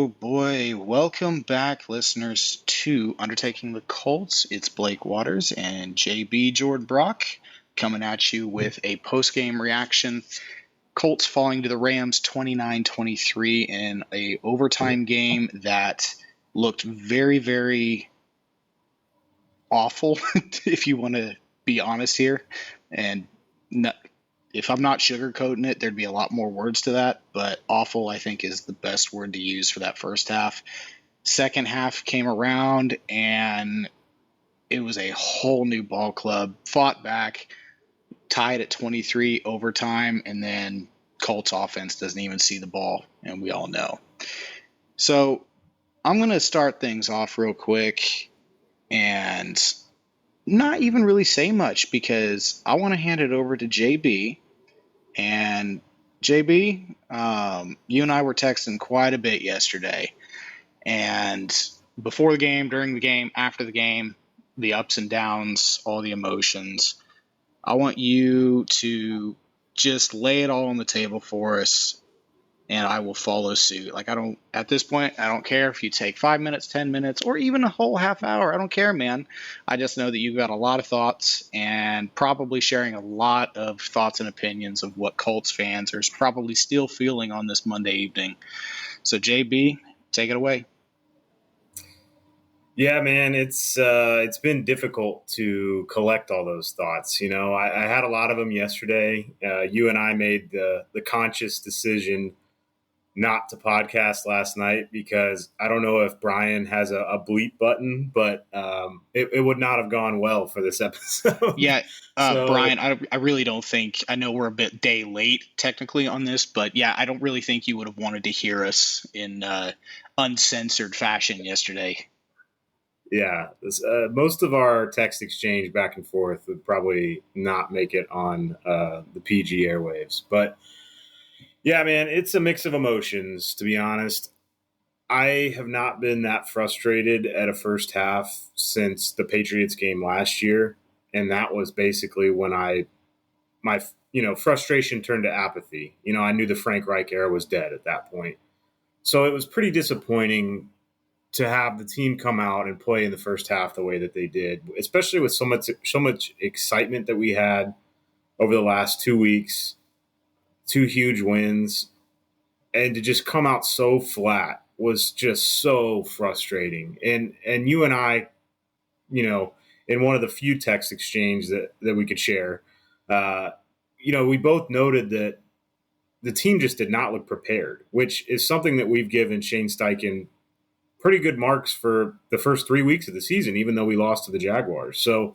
Oh boy, welcome back, listeners, to Undertaking the Colts. It's Blake Waters and JB Jordan Brock coming at you with a post-game reaction. Colts falling to the Rams 29-23 in a overtime game that looked very, very awful, if you want to be honest here. And if I'm not sugarcoating it, there'd be a lot more words to that, but awful, I think, is the best word to use for that first half. Second half came around, and it was a whole new ball club. Fought back, tied at 23 overtime, and then Colts offense doesn't even see the ball, and we all know. So I'm going to start things off real quick and not even really say much because I want to hand it over to JB. And JB, you and I were texting quite a bit yesterday. And before the game, during the game, after the game, the ups and downs, all the emotions. I want you to just lay it all on the table for us, and I will follow suit. At this point, I don't care if you take 5 minutes, 10 minutes, or even a whole half hour. I don't care, man. I just know that you've got a lot of thoughts and probably sharing a lot of thoughts and opinions of what Colts fans are probably still feeling on this Monday evening. So, JB, take it away. Yeah, man, it's been difficult to collect all those thoughts. You know, I had a lot of them yesterday. You and I made the conscious decision not to podcast last night because I don't know if Brian has a bleep button, but it would not have gone well for this episode. Yeah, Brian, I really don't think, I know we're a bit day late technically on this, but yeah, I don't really think you would have wanted to hear us in uncensored fashion yesterday. Yeah, most of our text exchange back and forth would probably not make it on the PG airwaves. But yeah, man, it's a mix of emotions, to be honest. I have not been that frustrated at a first half since the Patriots game last year. And that was basically when my frustration turned to apathy. You know, I knew the Frank Reich era was dead at that point. So it was pretty disappointing to have the team come out and play in the first half the way that they did, especially with so much excitement that we had over the last 2 weeks, 2 huge wins, and to just come out so flat was just so frustrating. And you and I, in one of the few text exchanges that we could share, we both noted that the team just did not look prepared, which is something that we've given Shane Steichen pretty good marks for the first 3 weeks of the season, even though we lost to the Jaguars. So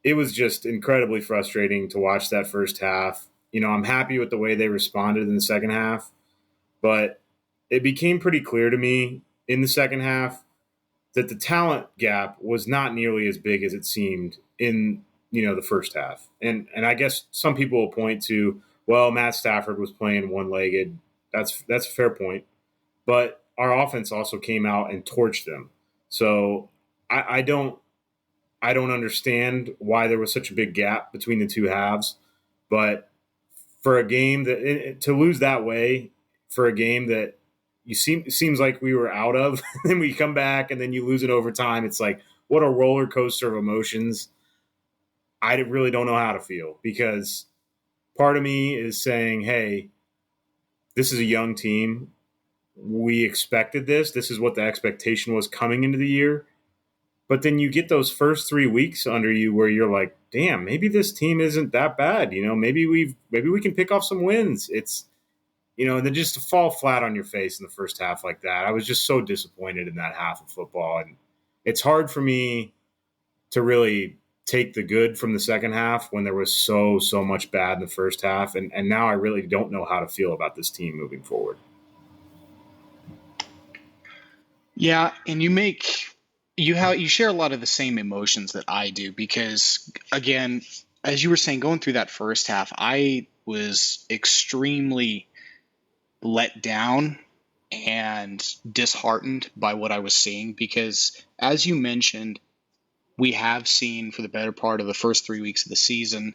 it was just incredibly frustrating to watch that first half. You know, I'm happy with the way they responded in the second half, but it became pretty clear to me in the second half that the talent gap was not nearly as big as it seemed in, the first half. And I guess some people will point to, well, Matt Stafford was playing one-legged. That's a fair point. But our offense also came out and torched them. So I don't understand why there was such a big gap between the two halves. But for a game to lose that way, for a game that it seems like we were out of, and we come back and then you lose it overtime, it's like, what a roller coaster of emotions. I really don't know how to feel, because part of me is saying, hey, this is a young team. We expected this. This is what the expectation was coming into the year. But then you get those first 3 weeks under you where you're like, damn, maybe this team isn't that bad. Maybe we can pick off some wins. It's, and then just to fall flat on your face in the first half like that. I was just so disappointed in that half of football. And it's hard for me to really take the good from the second half when there was so much bad in the first half. And now I really don't know how to feel about this team moving forward. Yeah, and you share a lot of the same emotions that I do because, again, as you were saying, going through that first half, I was extremely let down and disheartened by what I was seeing because, as you mentioned, we have seen for the better part of the first 3 weeks of the season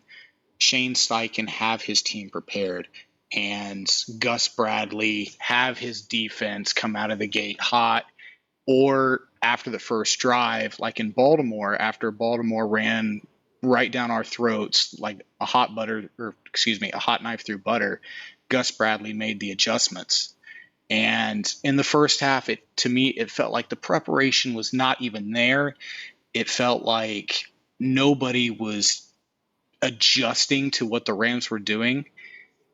Shane Steichen have his team prepared. and Gus Bradley have his defense come out of the gate hot, or after the first drive, like in Baltimore, after Baltimore ran right down our throats like a hot knife through butter, Gus Bradley made the adjustments. And in the first half, to me, it felt like the preparation was not even there. It felt like nobody was adjusting to what the Rams were doing.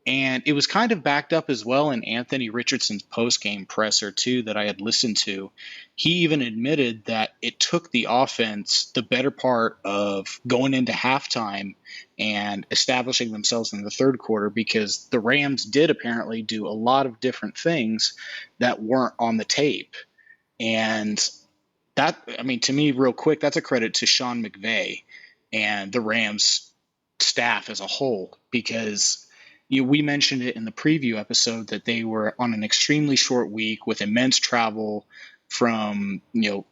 And it was kind of backed up as well in Anthony Richardson's post-game presser too that I had listened to. He even admitted that it took the offense the better part of going into halftime and establishing themselves in the third quarter, because the Rams did apparently do a lot of different things that weren't on the tape. And that, I mean, to me, real quick, that's a credit to Sean McVay and the Rams staff as a whole, because we mentioned it in the preview episode that they were on an extremely short week with immense travel from,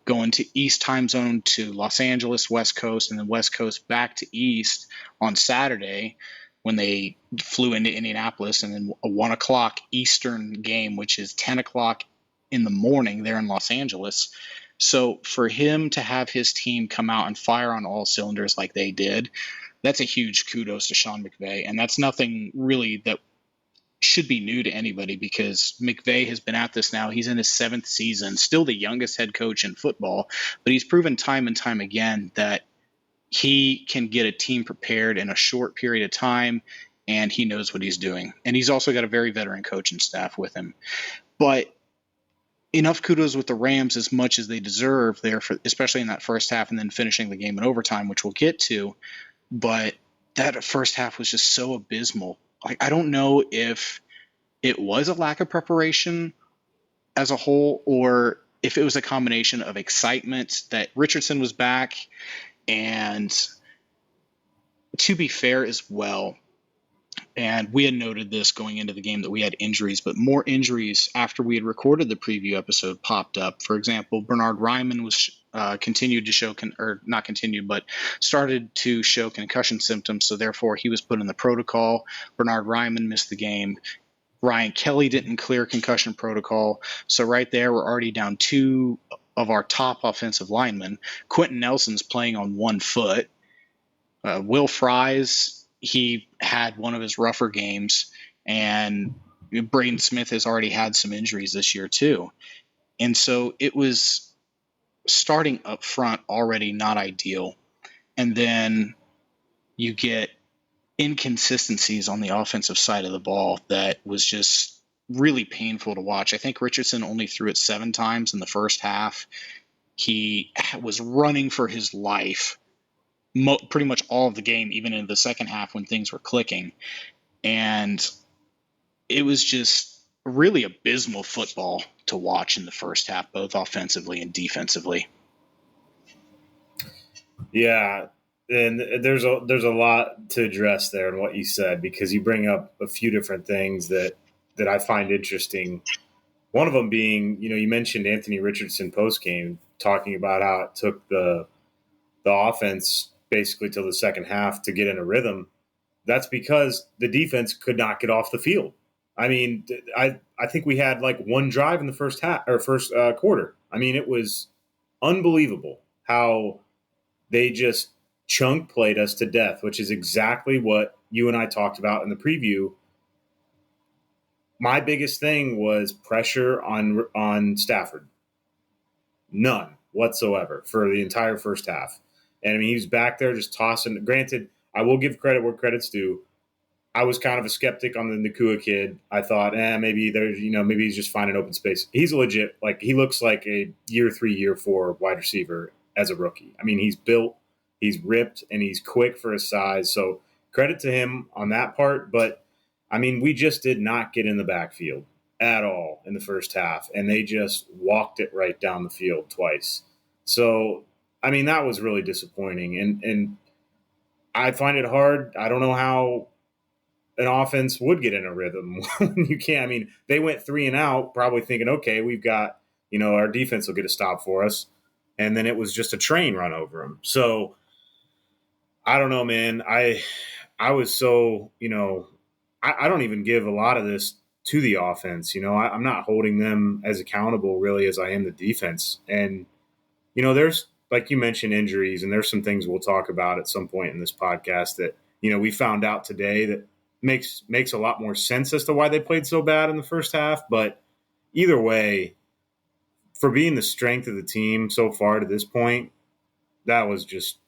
going to East time zone to Los Angeles, West Coast, and then West Coast back to East on Saturday when they flew into Indianapolis, and then a 1 o'clock Eastern game, which is 10 o'clock in the morning there in Los Angeles. So for him to have his team come out and fire on all cylinders like they did, that's a huge kudos to Sean McVay. And that's nothing really that should be new to anybody, because McVay has been at this now. He's in his 7th season, still the youngest head coach in football, but he's proven time and time again that he can get a team prepared in a short period of time, and he knows what he's doing. And he's also got a very veteran coaching staff with him. But enough kudos with the Rams, as much as they deserve there, especially in that first half and then finishing the game in overtime, which we'll get to. But that first half was just so abysmal. Like, I don't know if it was a lack of preparation as a whole, or if it was a combination of excitement that Richardson was back. And to be fair as well, and we had noted this going into the game that we had injuries, but more injuries after we had recorded the preview episode popped up. For example, Bernard Ryman was continued to show, or not continued, but started to show concussion symptoms. So therefore, he was put in the protocol. Bernard Ryman missed the game. Ryan Kelly didn't clear concussion protocol. So right there, we're already down 2 of our top offensive linemen. Quentin Nelson's playing on 1 foot. Will Fries, he had one of his rougher games, and Braden Smith has already had some injuries this year too. And so it was starting up front already not ideal. And then you get inconsistencies on the offensive side of the ball that was just really painful to watch. I think Richardson only threw it 7 times in the first half. He was running for his life pretty much all of the game, even in the second half when things were clicking. And it was just really abysmal football to watch in the first half, both offensively and defensively. Yeah, and there's a lot to address there in what you said, because you bring up a few different things that I find interesting. One of them being, you mentioned Anthony Richardson post game talking about how it took the offense basically till the second half to get in a rhythm. That's because the defense could not get off the field. I mean, I think we had like 1 drive in the first half or first quarter. I mean, it was unbelievable how they just chunk played us to death, which is exactly what you and I talked about in the preview. My biggest thing was pressure on Stafford. None whatsoever for the entire first half. And I mean, he was back there just tossing. Granted, I will give credit where credit's due. I was kind of a skeptic on the Nakua kid. I thought, maybe there's, maybe he's just finding open space. He's legit. Like, he looks like a year 3, year 4 wide receiver as a rookie. I mean, he's built, he's ripped, and he's quick for his size. So credit to him on that part. But I mean, we just did not get in the backfield at all in the first half, and they just walked it right down the field twice. So, I mean, that was really disappointing. And I find it hard. I don't know how an offense would get in a rhythm when you can't. I mean, they went 3 and out, probably thinking, okay, we've got, our defense will get a stop for us. And then it was just a train run over them. So I don't know, man. I was so, I don't even give a lot of this to the offense. I'm not holding them as accountable really as I am the defense. And, there's, like you mentioned, injuries, and there's some things we'll talk about at some point in this podcast that, we found out today that makes a lot more sense as to why they played so bad in the first half. But either way, for being the strength of the team so far to this point, that was just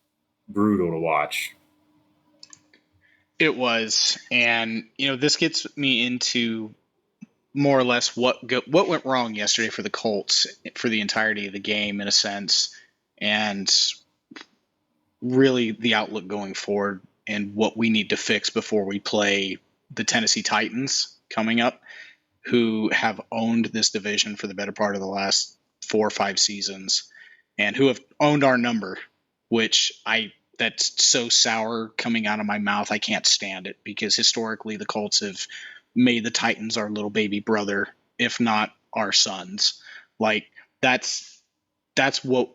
brutal to watch. It was, and this gets me into more or less what went wrong yesterday for the Colts for the entirety of the game, in a sense, and really the outlook going forward and what we need to fix before we play the Tennessee Titans coming up, who have owned this division for the better part of the last 4 or 5 seasons and who have owned our number, which that's so sour coming out of my mouth. I can't stand it, because historically the Colts have made the Titans our little baby brother, if not our sons. Like that's what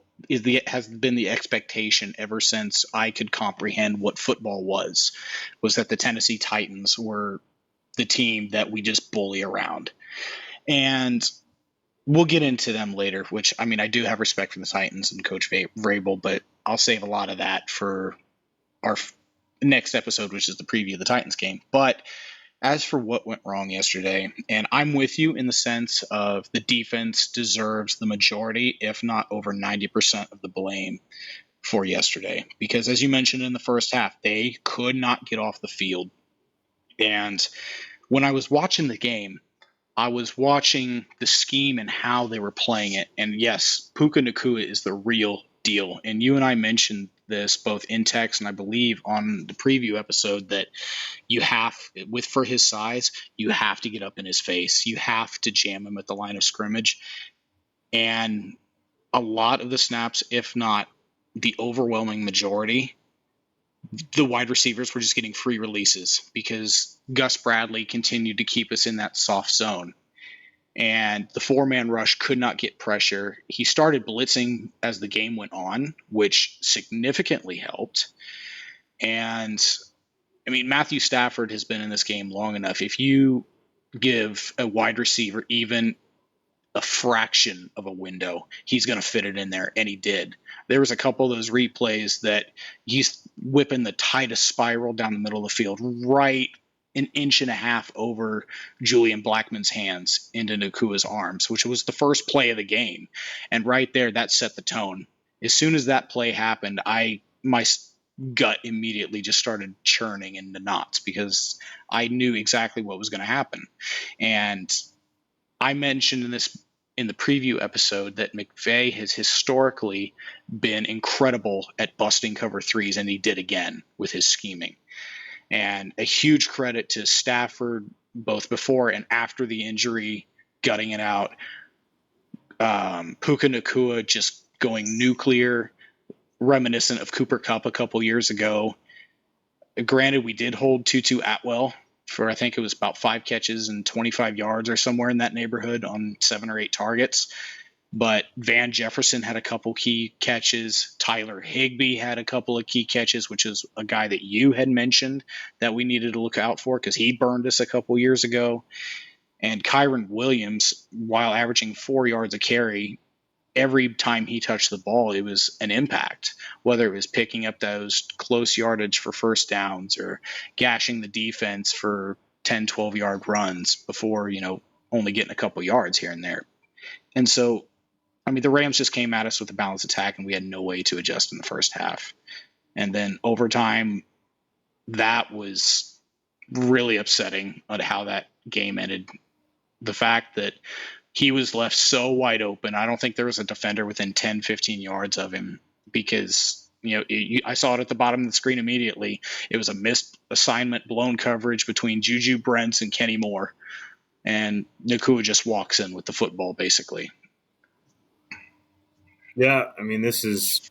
has been the expectation ever since I could comprehend what football was that the Tennessee Titans were the team that we just bully around. And we'll get into them later, which, I mean, I do have respect for the Titans and Coach Vrabel, but I'll save a lot of that for our next episode, which is the preview of the Titans game. But as for what went wrong yesterday, and I'm with you in the sense of the defense deserves the majority, if not over 90% of the blame for yesterday. Because as you mentioned in the first half, they could not get off the field. And when I was watching the game, I was watching the scheme and how they were playing it. And yes, Puka Nacua is the real deal. And you and I mentioned this both in text and I believe on the preview episode that for his size, you have to get up in his face. You have to jam him at the line of scrimmage. And a lot of the snaps, if not the overwhelming majority, the wide receivers were just getting free releases because Gus Bradley continued to keep us in that soft zone. And the 4-man rush could not get pressure. He started blitzing as the game went on, which significantly helped. And, I mean, Matthew Stafford has been in this game long enough. If you give a wide receiver even a fraction of a window, he's going to fit it in there, and he did. There was a couple of those replays that he's whipping the tightest spiral down the middle of the field, right an inch and a half over Julian Blackmon's hands into Nakua's arms, which was the first play of the game. And right there, that set the tone. As soon as that play happened, my gut immediately just started churning into knots because I knew exactly what was going to happen. And I mentioned in the preview episode that McVay has historically been incredible at busting cover threes, and he did again with his scheming. And a huge credit to Stafford, both before and after the injury, gutting it out. Puka Nacua just going nuclear, reminiscent of Cooper Kupp a couple years ago. Granted, we did hold Tutu Atwell for, I think it was about 5 catches and 25 yards or somewhere in that neighborhood on 7 or 8 targets. But Van Jefferson had a couple key catches. Tyler Higbee had a couple of key catches, which is a guy that you had mentioned that we needed to look out for because he burned us a couple years ago. And Kyron Williams, while averaging 4 yards a carry, every time he touched the ball, it was an impact, whether it was picking up those close yardage for first downs or gashing the defense for 10, 12-yard runs before, only getting a couple yards here and there. And so, I mean, the Rams just came at us with a balanced attack, and we had no way to adjust in the first half. And then overtime, that was really upsetting on how that game ended. The fact that he was left so wide open. I don't think there was a defender within 10, 15 yards of him because, I saw it at the bottom of the screen immediately. It was a missed assignment, blown coverage between Juju Brents and Kenny Moore. And Nacua just walks in with the football, basically. Yeah, I mean, this is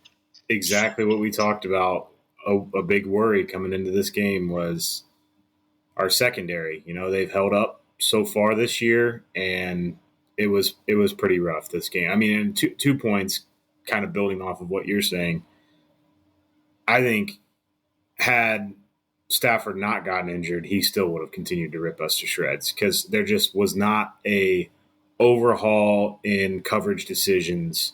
exactly what we talked about. A big worry coming into this game was our secondary. They've held up so far this year, and it was pretty rough this game. I mean, and 2 points, kind of building off of what you're saying. I think had Stafford not gotten injured, he still would have continued to rip us to shreds because there just was not a overhaul in coverage decisions.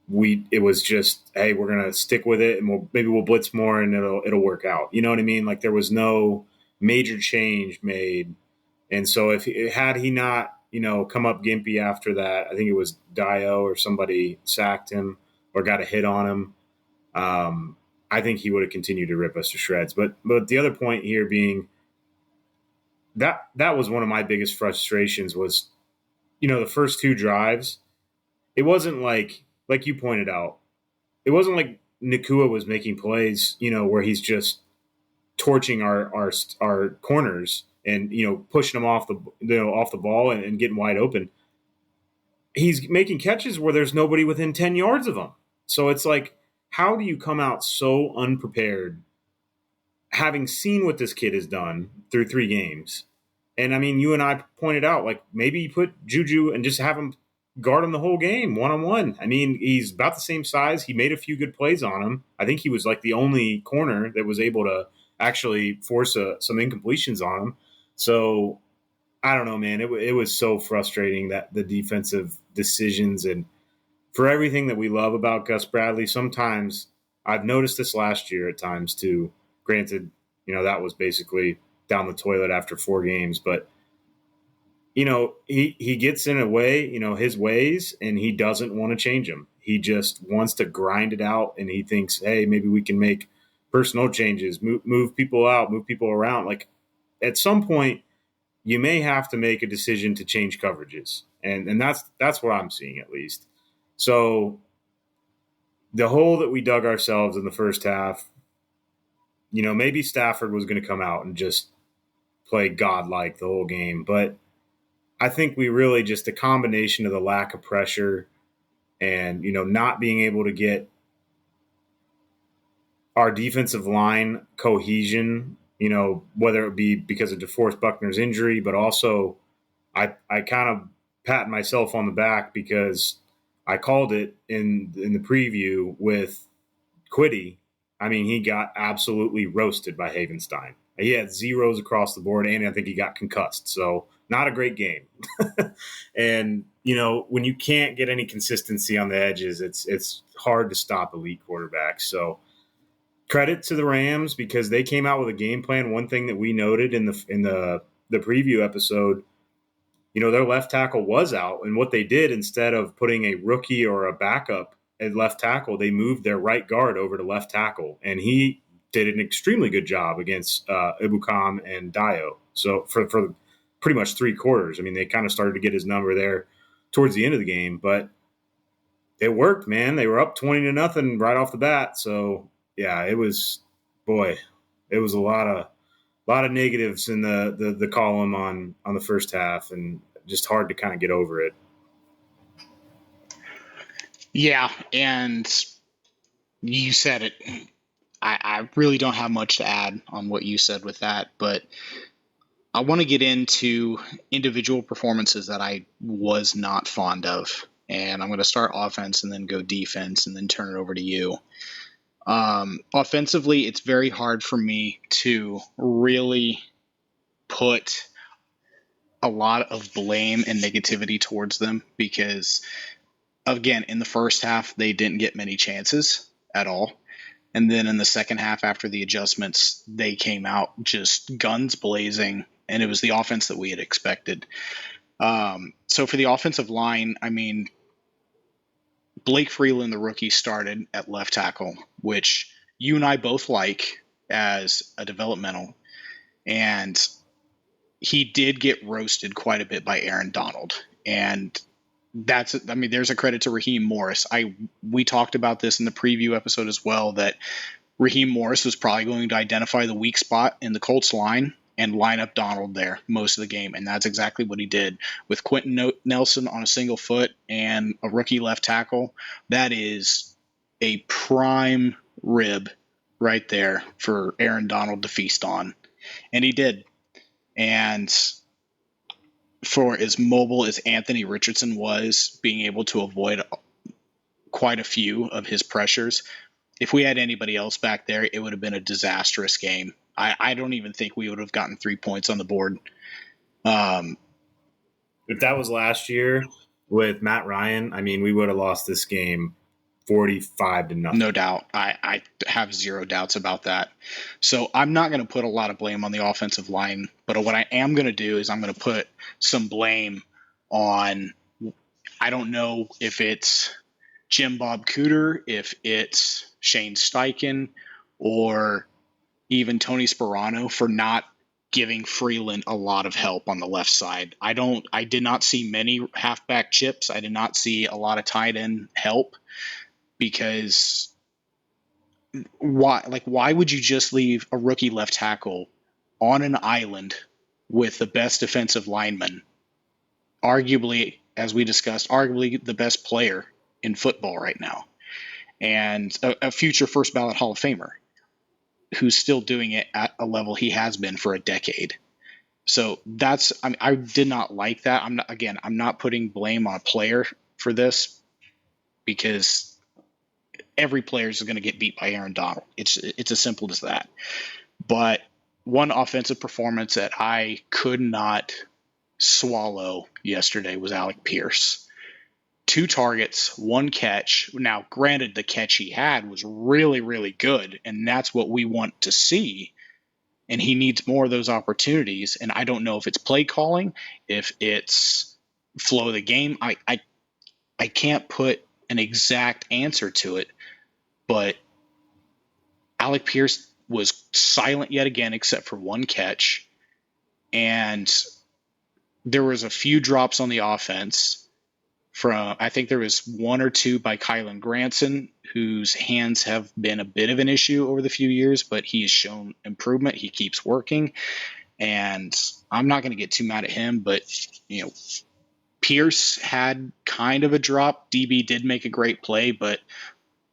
It was just, hey, we're gonna stick with it, and maybe we'll blitz more, and it'll work out. You know what I mean? Like there was no major change made, and so if had he not, come up gimpy after that, I think it was Dio or somebody sacked him or got a hit on him. I think he would have continued to rip us to shreds. But the other point here being that was one of my biggest frustrations was, the first two drives, it wasn't like you pointed out, it wasn't like Nakua was making plays, where he's just torching our corners and pushing them off the ball and getting wide open. He's making catches where there's nobody within 10 yards of him. So it's like, how do you come out so unprepared, having seen what this kid has done through 3 games? And I mean, you and I pointed out, like, maybe you put Juju and just have him guard him the whole game, one-on-one. I mean, he's about the same size. He made a few good plays on him. I think he was like the only corner that was able to actually force some incompletions on him. So I don't know, man. It was so frustrating, that the defensive decisions, and for everything that we love about Gus Bradley, sometimes I've noticed this last year at times too. Granted, that was basically down the toilet after 4 games, but he gets in a way, his ways, and he doesn't want to change them. He just wants to grind it out, and he thinks, hey, maybe we can make personnel changes, move people out, move people around. Like at some point, you may have to make a decision to change coverages, and that's what I'm seeing at least. So the hole that we dug ourselves in the first half, maybe Stafford was going to come out and just play godlike the whole game, but I think we really just a combination of the lack of pressure and, not being able to get our defensive line cohesion, whether it be because of DeForest Buckner's injury, but also I kind of pat myself on the back because I called it in the preview with Quiddy. I mean, he got absolutely roasted by Havenstein. He had zeros across the board, and I think he got concussed. So not a great game. And, when you can't get any consistency on the edges, it's hard to stop elite quarterbacks. So credit to the Rams because they came out with a game plan. One thing that we noted in the preview episode, their left tackle was out, and what they did, instead of putting a rookie or a backup at left tackle, they moved their right guard over to left tackle, and he did an extremely good job against Ibukam and Dio. So for pretty much 3 quarters, I mean, they kind of started to get his number there towards the end of the game, but it worked, man. They were up 20-0 right off the bat. So yeah, it was a lot of negatives in the column on the first half, and just hard to kind of get over it. Yeah, and you said it. I really don't have much to add on what you said with that, but I want to get into individual performances that I was not fond of. And I'm going to start offense and then go defense and then turn it over to you. Offensively, it's very hard for me to really put a lot of blame and negativity towards them because, again, in the first half, they didn't get many chances at all. And then in the second half, after the adjustments, they came out just guns blazing, and it was the offense that we had expected. So for the offensive line, I mean, Blake Freeland, the rookie, started at left tackle, which you and I both like as a developmental. And he did get roasted quite a bit by Aaron Donald. And there's a credit to Raheem Morris. We talked about this in the preview episode as well, that Raheem Morris was probably going to identify the weak spot in the Colts line and line up Donald there most of the game. And that's exactly what he did with Quentin Nelson on a single foot and a rookie left tackle. That is a prime rib right there for Aaron Donald to feast on. And he did. And for as mobile as Anthony Richardson was, being able to avoid quite a few of his pressures, if we had anybody else back there, it would have been a disastrous game. I don't even think we would have gotten 3 points on the board. Um, If that was last year with Matt Ryan, I mean, we would have lost this game 45 to nothing. no doubt. I have zero doubts about that. So I'm not going to put a lot of blame on the offensive line, but what I am going to do is I'm going to put some blame on, I don't know if it's Jim Bob Cooter, if it's Shane Steichen, or even Tony Sperano for not giving Freeland a lot of help on the left side. I did not see many halfback chips. I did not see a lot of tight end help, because why would you just leave a rookie left tackle on an island with the best defensive lineman, arguably, as we discussed, arguably the best player in football right now, and a future first ballot Hall of Famer who's still doing it at a level he has been for a decade. So I did not like that. I'm not putting blame on a player for this, because every player is going to get beat by Aaron Donald. It's as simple as that. But one offensive performance that I could not swallow yesterday was Alec Pierce. 2 targets, 1 catch. Now, granted, the catch he had was really, really good, and that's what we want to see. And he needs more of those opportunities. And I don't know if it's play calling, if it's flow of the game. I can't put an exact answer to it, but Alec Pierce was silent yet again, except for 1 catch. And there was a few drops on the offense. I think there was 1 or 2 by Kylan Granson, whose hands have been a bit of an issue over the few years, but he has shown improvement. He keeps working, and I'm not going to get too mad at him. But Pierce had kind of a drop. DB did make a great play, but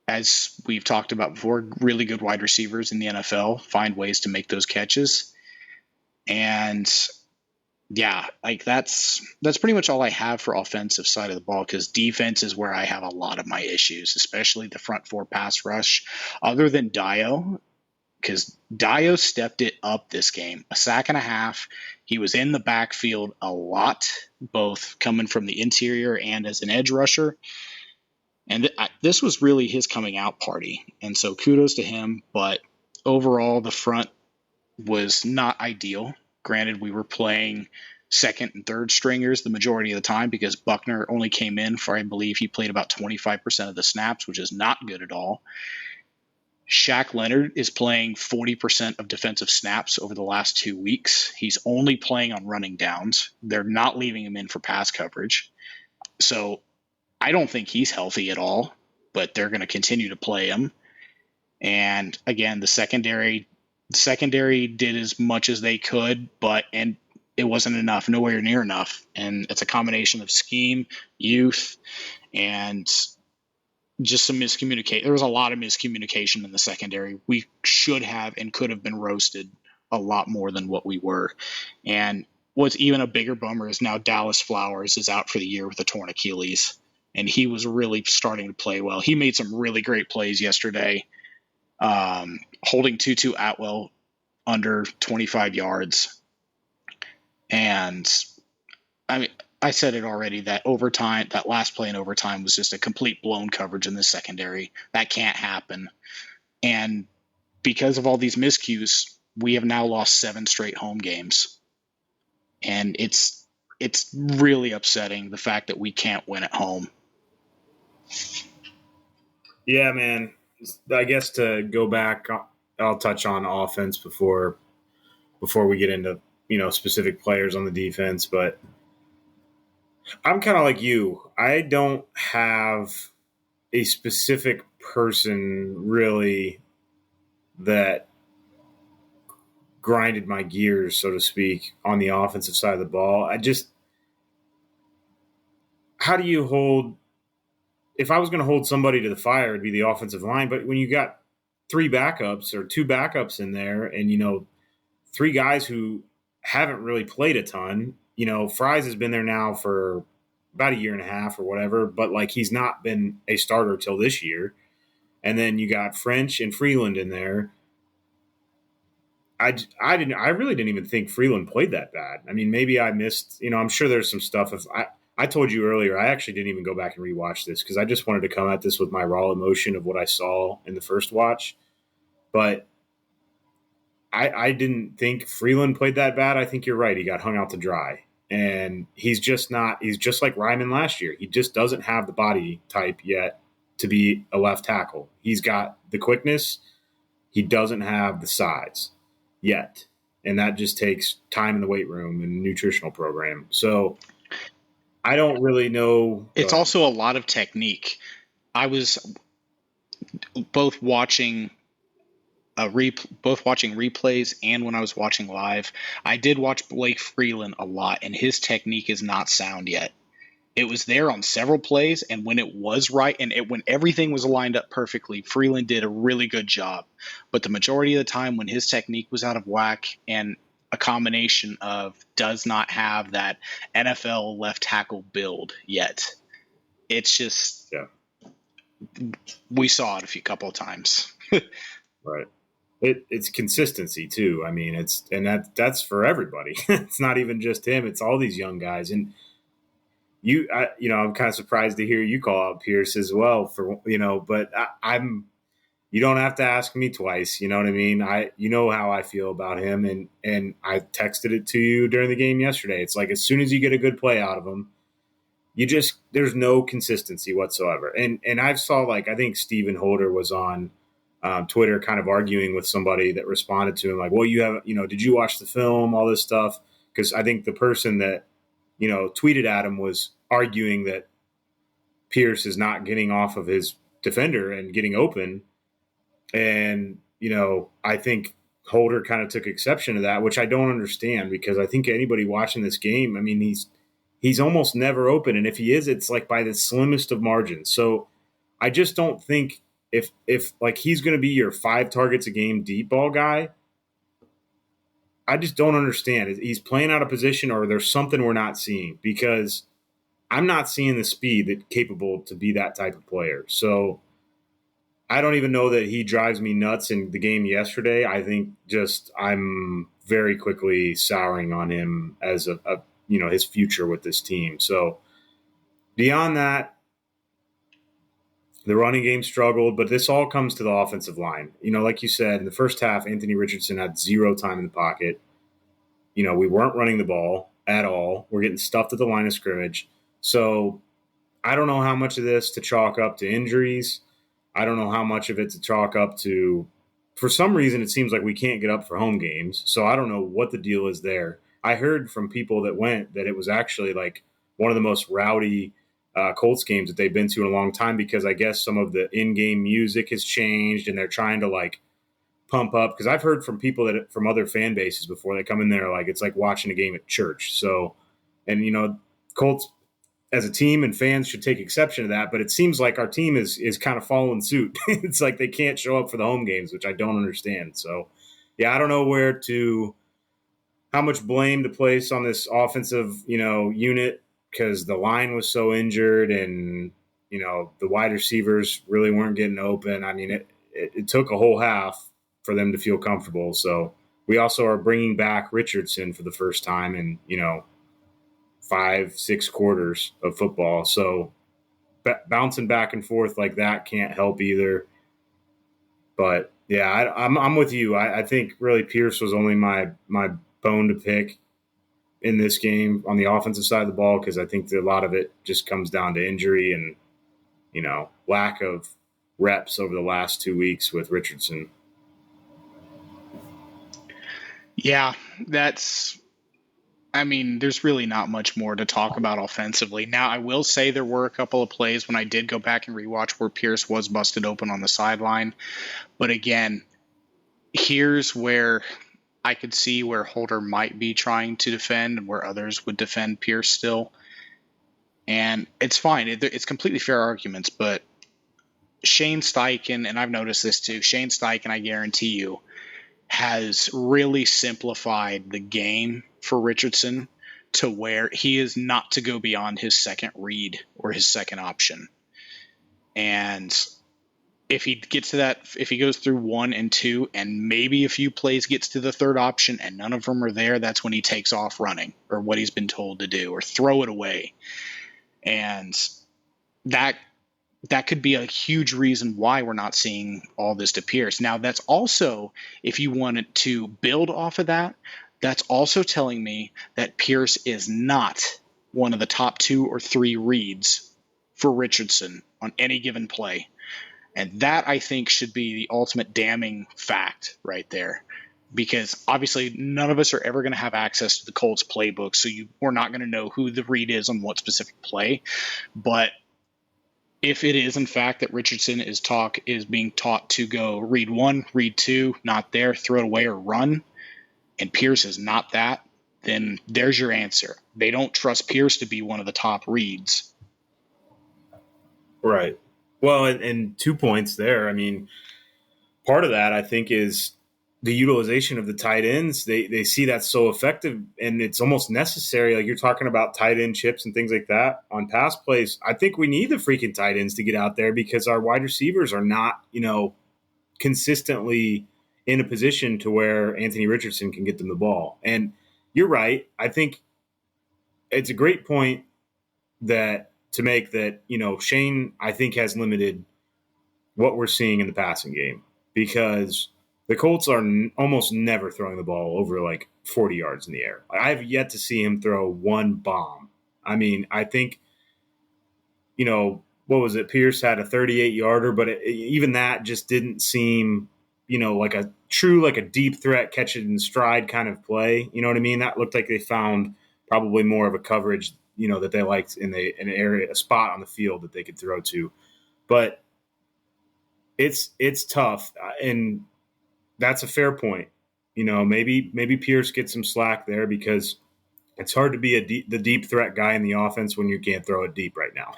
as we've talked about before, really good wide receivers in the NFL find ways to make those catches. And yeah, that's pretty much all I have for offensive side of the ball, because defense is where I have a lot of my issues, especially the front 4 pass rush. Other than Dio, because Dio stepped it up this game. 1.5 sacks. He was in the backfield a lot, both coming from the interior and as an edge rusher. And this was really his coming out party. And so kudos to him. But overall, the front was not ideal. Granted, we were playing second and third stringers the majority of the time, because Buckner only came in for, I believe he played about 25% of the snaps, which is not good at all. Shaq Leonard is playing 40% of defensive snaps over the last 2 weeks. He's only playing on running downs. They're not leaving him in for pass coverage. So I don't think he's healthy at all, but they're going to continue to play him. And again, the secondary did as much as they could, and it wasn't enough, nowhere near enough. And it's a combination of scheme, youth, and just some miscommunication. There was a lot of miscommunication in the secondary. We should have and could have been roasted a lot more than what we were. And what's even a bigger bummer is now Dallas Flowers is out for the year with a torn Achilles, and he was really starting to play well. He made some really great plays yesterday. Holding Tutu Atwell under 25 yards. And I mean, I said it already, that last play in overtime was just a complete blown coverage in the secondary. That can't happen. And because of all these miscues, we have now lost 7 straight home games. And it's really upsetting, the fact that we can't win at home. Yeah, man. I guess to go back, I'll touch on offense before we get into specific players on the defense. But I'm kind of like you. I don't have a specific person really that grinded my gears, so to speak, on the offensive side of the ball. How do you hold? If I was going to hold somebody to the fire, it'd be the offensive line. But when you got 3 backups or 2 backups in there, and 3 guys who haven't really played a ton. Fries has been there now for about 1.5 years or whatever, but he's not been a starter till this year. And then you got French and Freeland in there. I really didn't even think Freeland played that bad. I mean, maybe I missed, I'm sure there's some stuff. I told you earlier, I actually didn't even go back and rewatch this because I just wanted to come at this with my raw emotion of what I saw in the first watch. But I didn't think Freeland played that bad. I think you're right. He got hung out to dry. And he's just like Ryman last year. He just doesn't have the body type yet to be a left tackle. He's got the quickness. He doesn't have the size yet. And that just takes time in the weight room and nutritional program. So I don't really know. It's also a lot of technique. I was both watching both watching replays and when I was watching live. I did watch Blake Freeland a lot, and his technique is not sound yet. It was there on several plays, and when it was right and when everything was lined up perfectly, Freeland did a really good job. But the majority of the time when his technique was out of whack, and a combination of does not have that NFL left tackle build yet, it's just we saw it couple of times. Right. It's consistency too. I mean, that's for everybody. It's not even just him. It's all these young guys. And I'm kind of surprised to hear you call out Pierce as well but you don't have to ask me twice. You know what I mean? You know how I feel about him, and I texted it to you during the game yesterday. It's like as soon as you get a good play out of him, there's no consistency whatsoever. And I saw I think Stephen Holder was on Twitter kind of arguing with somebody that responded to him like, well, did you watch the film, all this stuff? Because I think the person that, tweeted at him was arguing that Pierce is not getting off of his defender and getting open. And, I think Holder kind of took exception to that, which I don't understand because I think anybody watching this game, I mean, he's almost never open. And if he is, it's like by the slimmest of margins. So I just don't think if he's going to be your 5 targets a game deep ball guy, I just don't understand. He's playing out of position or there's something we're not seeing because I'm not seeing the speed that's capable to be that type of player. So I don't even know that he drives me nuts in the game yesterday. I think I'm very quickly souring on him as his future with this team. So beyond that, the running game struggled, but this all comes to the offensive line. Like you said, in the first half, Anthony Richardson had 0 time in the pocket. We weren't running the ball at all. We're getting stuffed at the line of scrimmage. So I don't know how much of this to chalk up to injuries. I don't know how much of it to chalk up to, for some reason, it seems like we can't get up for home games. So I don't know what the deal is there. I heard from people that went that it was actually like one of the most rowdy Colts games that they've been to in a long time because I guess some of the in-game music has changed and they're trying to pump up. Because I've heard from people from other fan bases before they come in there it's like watching a game at church. So, and Colts as a team and fans should take exception to that, but it seems like our team is kind of following suit. It's like they can't show up for the home games, which I don't understand. So, yeah, I don't know how much blame to place on this offensive, unit because the line was so injured and, the wide receivers really weren't getting open. I mean, it took a whole half for them to feel comfortable. So we also are bringing back Richardson for the first time in, 5-6 quarters of football. So bouncing back and forth like that can't help either. But yeah, I'm with you. I think really Pierce was only my bone to pick in this game on the offensive side of the ball because I think that a lot of it just comes down to injury and lack of reps over the last 2 weeks with Richardson. Yeah, there's really not much more to talk about offensively. Now, I will say there were a couple of plays when I did go back and rewatch where Pierce was busted open on the sideline. But again, here's where I could see where Holder might be trying to defend and where others would defend Pierce still. And it's fine. It's completely fair arguments, but Shane Steichen, and I've noticed this too, Shane Steichen, I guarantee you, has really simplified the game for Richardson to where he is not to go beyond his second read or his second option. And If he gets to that, if he goes through 1 and 2 and maybe a few plays gets to the third option and none of them are there, that's when he takes off running or what he's been told to do or throw it away. And that that could be a huge reason why we're not seeing all this to Pierce. Now, that's also, if you wanted to build off of that, that's also telling me that Pierce is not one of the top 2 or 3 reads for Richardson on any given play. And that, I think, should be the ultimate damning fact right there. Because obviously none of us are ever going to have access to the Colts playbook, so we're not going to know who the read is on what specific play. But if it is in fact that Richardson is being taught to go read 1, read 2, not there, throw it away or run, and Pierce is not that, then there's your answer. They don't trust Pierce to be one of the top reads. Right. Well, and 2 points there. I mean, part of that I think is the utilization of the tight ends. They see that so effective and it's almost necessary. Like you're talking about tight end chips and things like that on pass plays. I think we need the freaking tight ends to get out there because our wide receivers are not, consistently in a position to where Anthony Richardson can get them the ball. And you're right. I think it's a great point that to make that, Shane, I think, has limited what we're seeing in the passing game because the Colts are almost never throwing the ball over like 40 yards in the air. I've yet to see him throw one bomb. I mean, I think, what was it? Pierce had a 38-yarder, but even that just didn't seem, like a true, like a deep threat, catch it in stride kind of play. You know what I mean? That looked like they found probably more of a coverage, that they liked in an area, a spot on the field that they could throw to. But it's tough, and that's a fair point. Maybe Pierce gets some slack there because it's hard to be the deep threat guy in the offense when you can't throw it deep right now.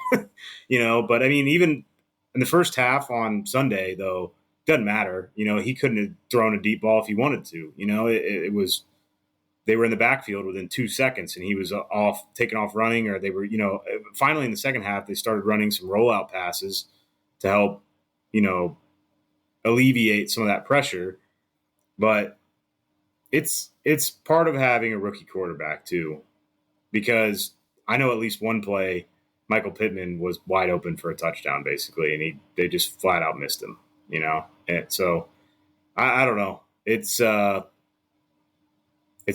But I mean, even in the first half on Sunday, though, doesn't matter. He couldn't have thrown a deep ball if he wanted to. It was they were in the backfield within 2 seconds, and he was taking off running, or they were. Finally in the second half, they started running some rollout passes to help, alleviate some of that pressure. But it's part of having a rookie quarterback too, because I know at least one play, Michael Pittman was wide open for a touchdown basically, and they just flat out missed him. And so I don't know. It's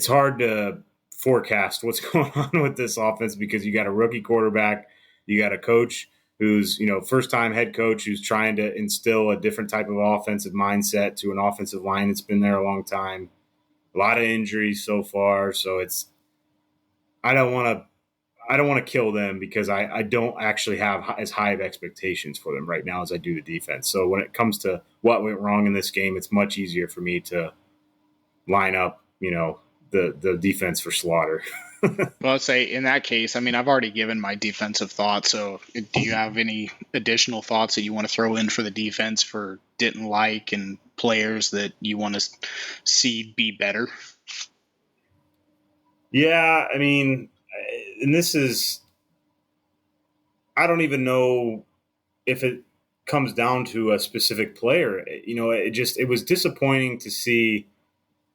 hard to forecast what's going on with this offense because you got a rookie quarterback, you got a coach who's, first-time head coach who's trying to instill a different type of offensive mindset to an offensive line that's been there a long time. A lot of injuries so far, so I don't want to kill them because I don't actually have as high of expectations for them right now as I do the defense. So when it comes to what went wrong in this game, it's much easier for me to line up, the defense for slaughter. Well, I'd say in that case, I mean, I've already given my defensive thoughts. So do you have any additional thoughts that you want to throw in for the defense for didn't like and players that you want to see be better? Yeah, I mean, and this is, I don't even know if it comes down to a specific player. It was disappointing to see.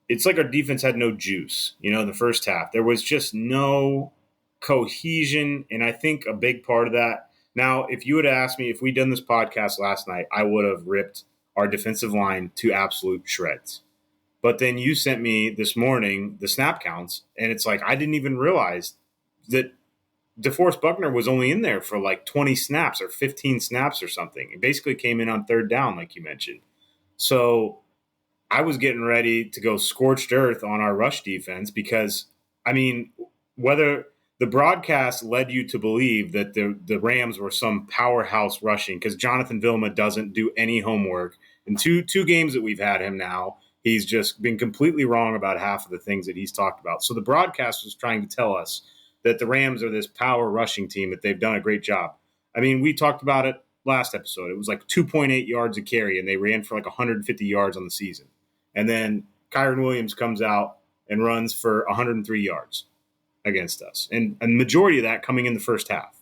It's like our defense had no juice, in the first half. There was just no cohesion, and I think a big part of that. Now, if you had asked me if we'd done this podcast last night, I would have ripped our defensive line to absolute shreds. But then you sent me this morning the snap counts, and it's like I didn't even realize that DeForest Buckner was only in there for like 20 snaps or 15 snaps or something. He basically came in on third down, like you mentioned. So I was getting ready to go scorched earth on our rush defense because, I mean, whether the broadcast led you to believe that the Rams were some powerhouse rushing because Jonathan Vilma doesn't do any homework. In two games that we've had him now, he's just been completely wrong about half of the things that he's talked about. So the broadcast was trying to tell us that the Rams are this power rushing team, that they've done a great job. I mean, we talked about it last episode. It was like 2.8 yards a carry, and they ran for like 150 yards on the season. And then Kyron Williams comes out and runs for 103 yards against us. And the majority of that coming in the first half.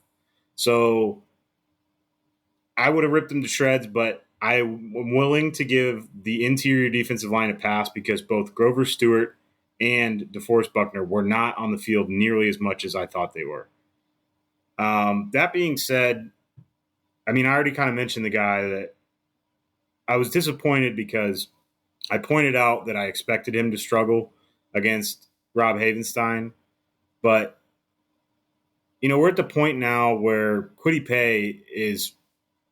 So I would have ripped them to shreds, but I'm willing to give the interior defensive line a pass because both Grover Stewart and DeForest Buckner were not on the field nearly as much as I thought they were. That being said, I mean, I already kind of mentioned the guy that I was disappointed because I pointed out that I expected him to struggle against Rob Havenstein, but we're at the point now where Kwity Paye is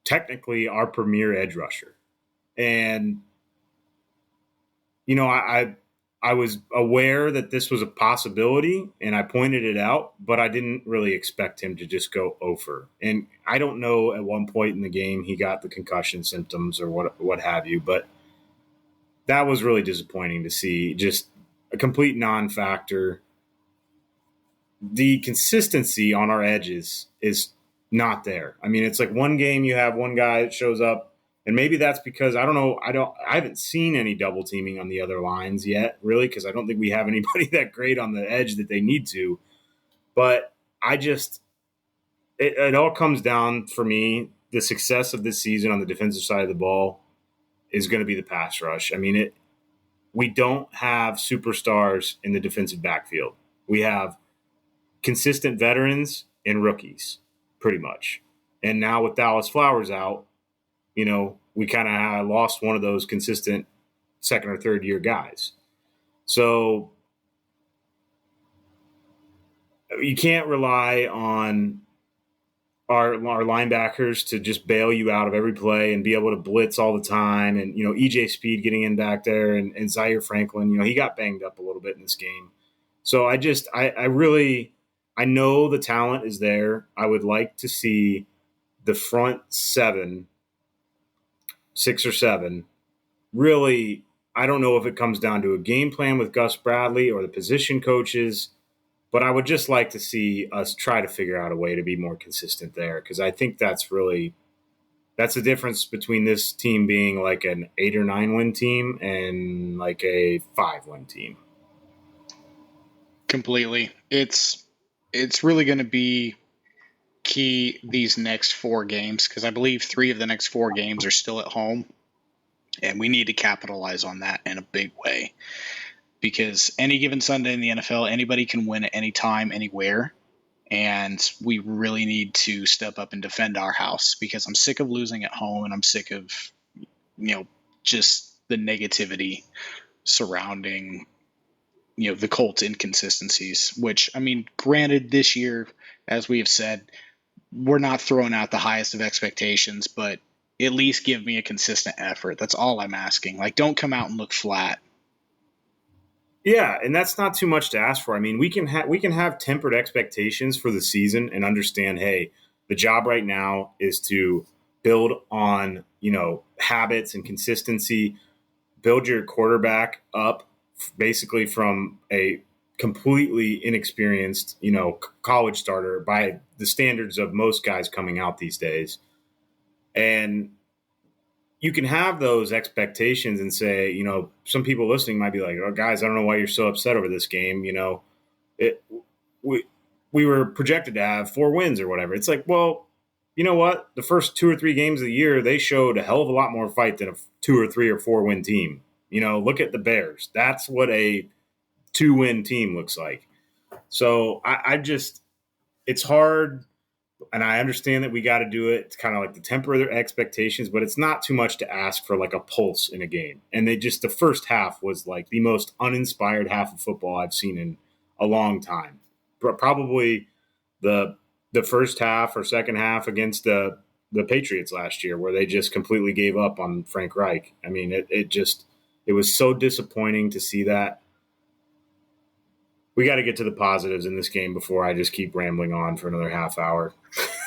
technically our premier edge rusher. And, I was aware that this was a possibility and I pointed it out, but I didn't really expect him to just go over. And I don't know at one point in the game he got the concussion symptoms or what have you, but that was really disappointing to see. Just a complete non-factor. The consistency on our edges is not there. I mean, it's like one game you have one guy that shows up, and maybe that's because I don't know. I haven't seen any double teaming on the other lines yet, really, because I don't think we have anybody that great on the edge that they need to. But it all comes down for me. The success of this season on the defensive side of the ball is going to be the pass rush. I mean, we don't have superstars in the defensive backfield. We have consistent veterans and rookies, pretty much. And now with Dallas Flowers out, we kind of lost one of those consistent second or third year guys. So you can't rely on our linebackers to just bail you out of every play and be able to blitz all the time. And, EJ Speed getting in back there and Zaire Franklin, he got banged up a little bit in this game. So I know the talent is there. I would like to see the front 6 or 7, really. I don't know if it comes down to a game plan with Gus Bradley or the position coaches, but I would just like to see us try to figure out a way to be more consistent there, because I think that's the difference between this team being like an 8 or 9 win team and like a 5-win team. Completely. It's really going to be key these next 4 games, because I believe 3 of the next 4 games are still at home, and we need to capitalize on that in a big way, because any given Sunday in the NFL, anybody can win at any time, anywhere, and we really need to step up and defend our house, because I'm sick of losing at home, and I'm sick of just the negativity surrounding the Colts inconsistencies, which, I mean, granted, this year, as we have said, we're not throwing out the highest of expectations, but at least give me a consistent effort. That's all I'm asking. Like, don't come out and look flat. Yeah, and that's not too much to ask for. I mean, we can have tempered expectations for the season and understand, hey, the job right now is to build on, habits and consistency, build your quarterback up basically from a completely inexperienced, college starter by the standards of most guys coming out these days. And you can have those expectations and say, some people listening might be like, oh, guys, I don't know why you're so upset over this game. We were projected to have 4 wins or whatever. It's like, well, you know what? The first 2 or 3 games of the year, they showed a hell of a lot more fight than a 2 or 3 or 4 win team. Look at the Bears. That's what a 2-win team looks like. So it's hard. And I understand that we got to do it. It's kind of like the temper their expectations, but it's not too much to ask for like a pulse in a game. And the first half was like the most uninspired half of football I've seen in a long time. Probably the first half or second half against the Patriots last year, where they just completely gave up on Frank Reich. I mean, it was so disappointing to see that. We got to get to the positives in this game before I just keep rambling on for another half hour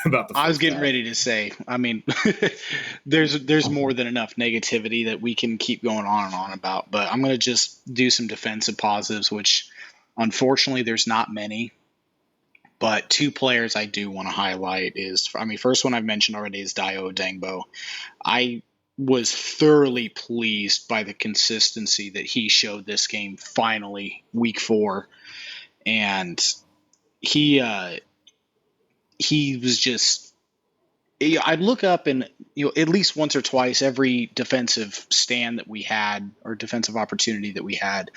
about the. I was getting ready to say, I mean, there's more than enough negativity that we can keep going on and on about, but I'm going to just do some defensive positives, which unfortunately there's not many. But 2 players I do want to highlight first one I've mentioned already is Dio Dengbo. I was thoroughly pleased by the consistency that he showed this game, finally, week 4. And he was just I'd look up and at least once or twice every defensive stand that we had or defensive opportunity that we had,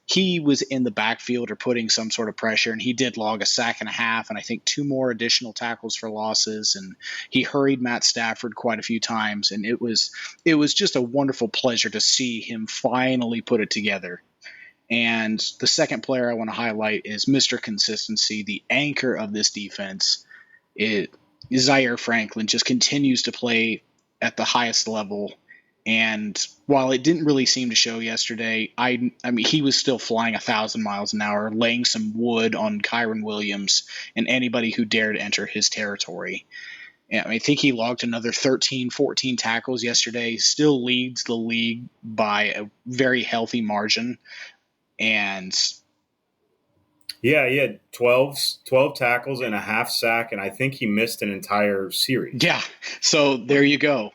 he was in the backfield or putting some sort of pressure, and he did log a sack and a half and I think two more additional tackles for losses, and he hurried Matt Stafford quite a few times, and it was just a wonderful pleasure to see him finally put it together. And the second player I want to highlight is Mr. Consistency, the anchor of this defense. It Zaire Franklin just continues to play at the highest level. And while it didn't really seem to show yesterday, I mean he was still flying 1,000 miles an hour, laying some wood on Kyron Williams and anybody who dared enter his territory. And I think he logged another 13, 14 tackles yesterday. Still leads the league by a very healthy margin. And Yeah, he had 12 tackles and a half sack, and I think he missed an entire series. yeah, so there you go.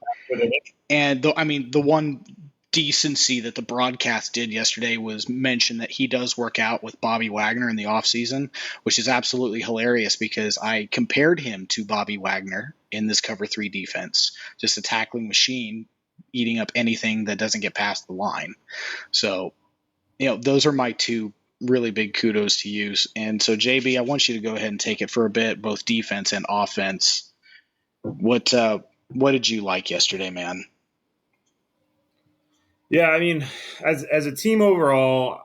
And the one decency that the broadcast did yesterday was mention that he does work out with Bobby Wagner in the offseason, which is absolutely hilarious because I compared him to Bobby Wagner in this cover three defense, just a tackling machine eating up anything that doesn't get past the line. So, those are my two really big kudos to you. And so, JB, I want you to go ahead and take it for a bit, both defense and offense. What did you like yesterday, man? Yeah, I mean, as a team overall,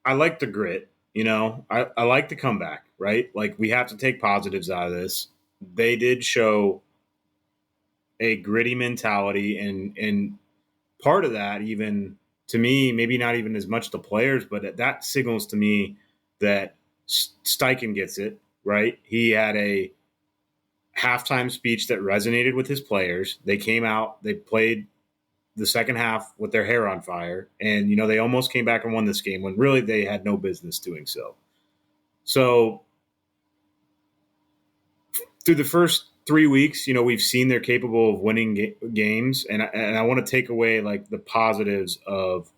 I like the grit. I like the comeback, right? Like we have to take positives out of this. They did show a gritty mentality, and part of that, even to me, maybe not even as much the players, but that signals to me that Steichen gets it, right? He had a halftime speech that resonated with his players. They came out, they played the second half with their hair on fire, and they almost came back and won this game when really they had no business doing so. So through the first 3 weeks, we've seen they're capable of winning games, and I want to take away like the positives of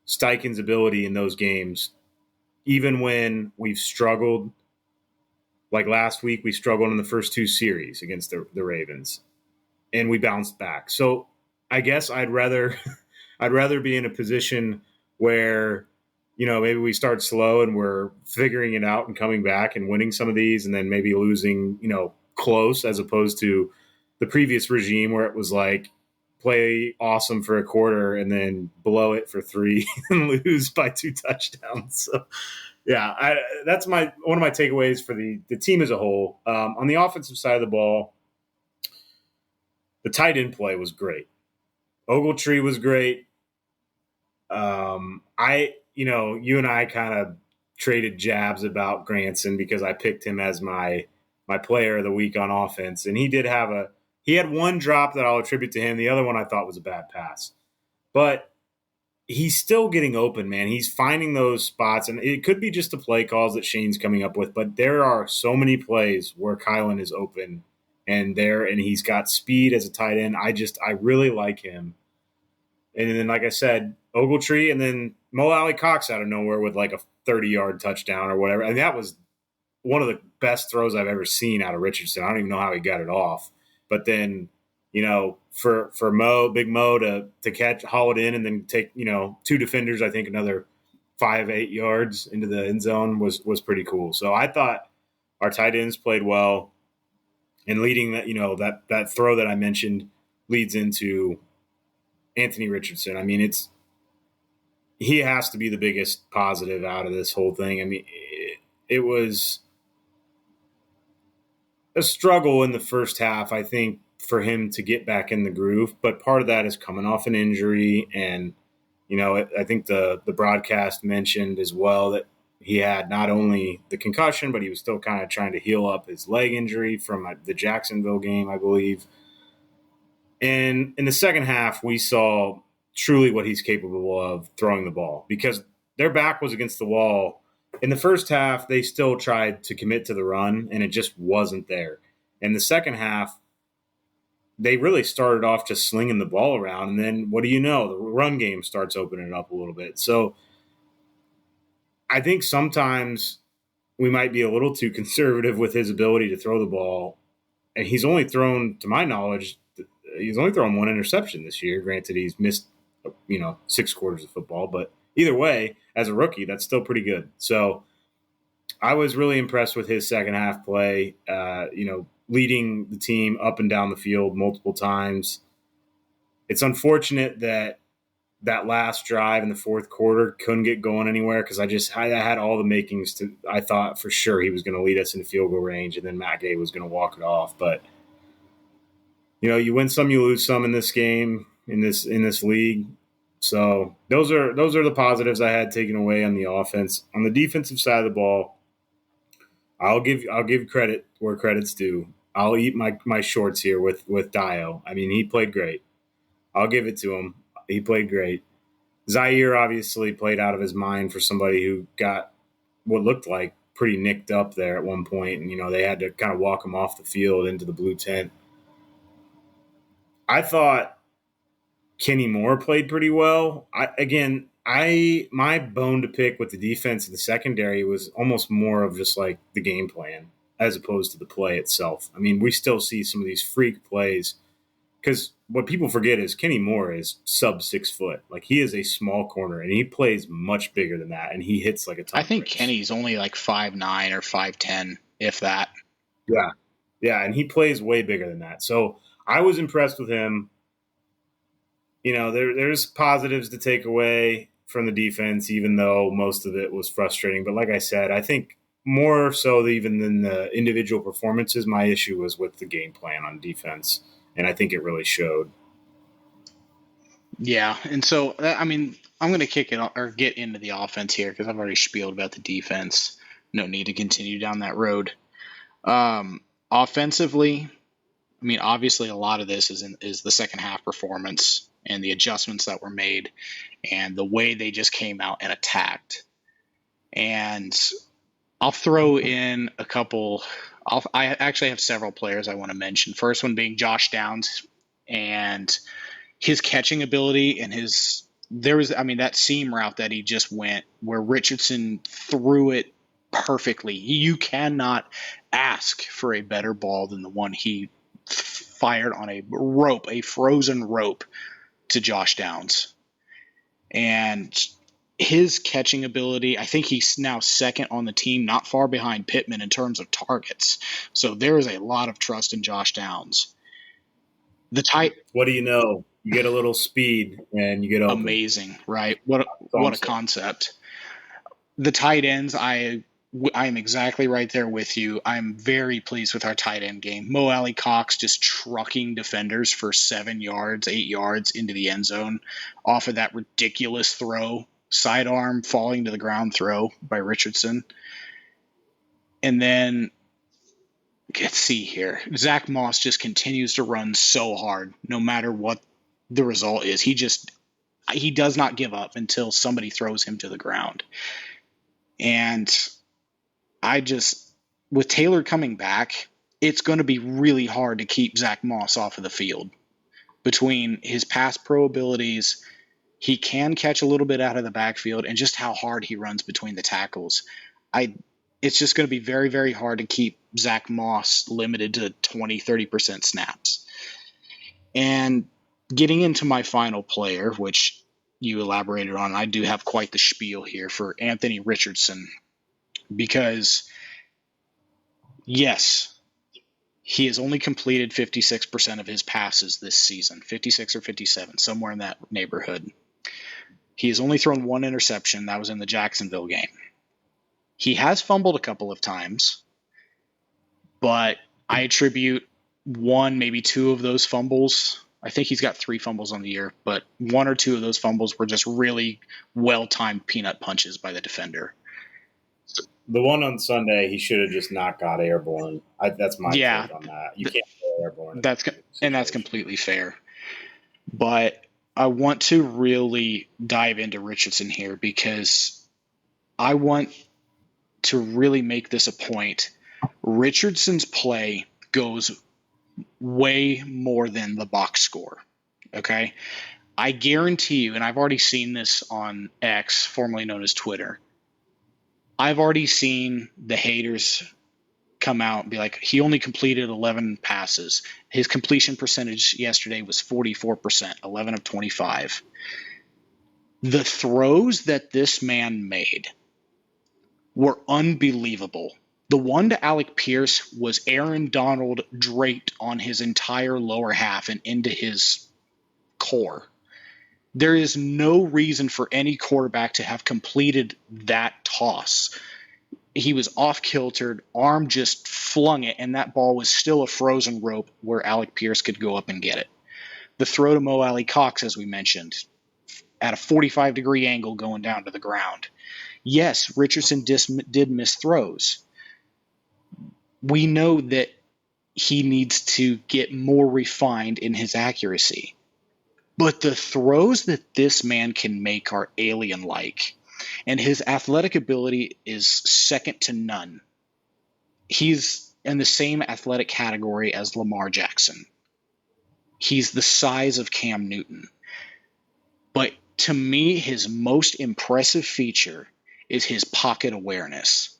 Steichen's ability in those games, even when we've struggled. Like last week, we struggled in the first two series against the Ravens, and we bounced back. So I guess I'd rather be in a position where maybe we start slow and we're figuring it out and coming back and winning some of these, and then maybe losing close, as opposed to the previous regime where it was like play awesome for a quarter and then blow it for three and lose by 2 touchdowns. So yeah, that's one of my takeaways for the team as a whole. On the offensive side of the ball, the tight end play was great. Ogletree was great. You and I kind of traded jabs about Granson because I picked him as my player of the week on offense, and he had one drop that I'll attribute to him. The other one I thought was a bad pass, but he's still getting open, man. He's finding those spots, and it could be just the play calls that Shane's coming up with, but there are so many plays where Kylan is open and he's got speed as a tight end. I really like him. And then, like I said, Ogletree, and then Mo Alley Cox out of nowhere with like a 30-yard touchdown or whatever. And that was one of the best throws I've ever seen out of Richardson. I don't even know how he got it off. But then, for Big Mo to catch, haul it in, and then take, two defenders, I think another 5-8 yards into the end zone was pretty cool. So I thought our tight ends played well, and leading that throw that I mentioned leads into Anthony Richardson. I mean, he has to be the biggest positive out of this whole thing. I mean, it was a struggle in the first half, I think, for him to get back in the groove. But part of that is coming off an injury. And, I think the broadcast mentioned as well that he had not only the concussion, but he was still kind of trying to heal up his leg injury from the Jacksonville game, I believe. And in the second half, we saw truly what he's capable of throwing the ball, because their back was against the wall. In the first half, they still tried to commit to the run, and it just wasn't there. In the second half, they really started off just slinging the ball around, and then what do you know? The run game starts opening up a little bit. So I think sometimes we might be a little too conservative with his ability to throw the ball, and he's only thrown, to my knowledge, he's only thrown one interception this year. Granted, he's missed 6 quarters of football, but either way, as a rookie, that's still pretty good. So I was really impressed with his second half play. Leading the team up and down the field multiple times. It's unfortunate that last drive in the fourth quarter couldn't get going anywhere because I had all the makings to. I thought for sure he was going to lead us into field goal range, and then Matt Gay was going to walk it off. But you win some, you lose some in this game, in this league. So those are the positives I had taken away on the offense. On the defensive side of the ball, I'll give credit where credit's due. I'll eat my shorts here with Dio. I mean, he played great. I'll give it to him. He played great. Zaire obviously played out of his mind for somebody who got what looked like pretty nicked up there at one point, and they had to kind of walk him off the field into the blue tent. I thought Kenny Moore played pretty well. My bone to pick with the defense in the secondary was almost more of just like the game plan as opposed to the play itself. I mean, we still see some of these freak plays because what people forget is Kenny Moore is sub 6 foot. Like, he is a small corner, and he plays much bigger than that, and he hits like a ton. I think Kenny's only like 5'9" or 5'10", if that. Yeah, and he plays way bigger than that. So I was impressed with him. There's positives to take away from the defense, even though most of it was frustrating. But like I said, I think more so even than the individual performances, my issue was with the game plan on defense. And I think it really showed. Yeah, and so I'm going to kick it or get into the offense here because I've already spieled about the defense. No need to continue down that road. Offensively, obviously a lot of this is the second half performance and the adjustments that were made and the way they just came out and attacked. And I'll throw in a couple. I actually have several players I want to mention. First one being Josh Downs and his catching ability and that seam route that he just went where Richardson threw it perfectly. You cannot ask for a better ball than the one he fired on a frozen rope to Josh Downs. And his catching ability, I think he's now second on the team, not far behind Pittman in terms of targets. So there is a lot of trust in Josh Downs. What do you know? You get a little speed and you get open. Amazing, right? What a concept. The tight ends, I am exactly right there with you. I'm very pleased with our tight end game. Mo Alley Cox just trucking defenders for 7 yards, 8 yards into the end zone off of that ridiculous throw, sidearm falling to the ground throw by Richardson. And then let's see here. Zach Moss just continues to run so hard no matter what the result is. He does not give up until somebody throws him to the ground. And with Taylor coming back, it's going to be really hard to keep Zach Moss off of the field. Between his pass pro abilities, he can catch a little bit out of the backfield, and just how hard he runs between the tackles. It's just going to be very, very hard to keep Zach Moss limited to 20, 30% snaps. And getting into my final player, which you elaborated on, I do have quite the spiel here for Anthony Richardson. Because, yes, he has only completed 56% of his passes this season, 56 or 57, somewhere in that neighborhood. He has only thrown one interception. That was in the Jacksonville game. He has fumbled a couple of times, but I attribute one, maybe two of those fumbles. I think he's got 3 fumbles on the year, but 1 or 2 of those fumbles were just really well-timed peanut punches by the defender. The one on Sunday, he should have just not got airborne. That's my take on that. You can't go airborne. That's completely fair. But I want to really dive into Richardson here because I want to really make this a point. Richardson's play goes way more than the box score. Okay? I guarantee you, and I've already seen this on X, formerly known as Twitter, I've already seen the haters come out and be like, he only completed 11 passes. His completion percentage yesterday was 44%, 11 of 25. The throws that this man made were unbelievable. The one to Alec Pierce was Aaron Donald draped on his entire lower half and into his core. There is no reason for any quarterback to have completed that toss. He was off kiltered, arm just flung it, and that ball was still a frozen rope where Alec Pierce could go up and get it. The throw to Mo Alley Cox, as we mentioned, at a 45-degree angle going down to the ground. Yes, Richardson did miss throws. We know that he needs to get more refined in his accuracy. But the throws that this man can make are alien-like, and his athletic ability is second to none. He's in the same athletic category as Lamar Jackson. He's the size of Cam Newton. But to me, his most impressive feature is his pocket awareness.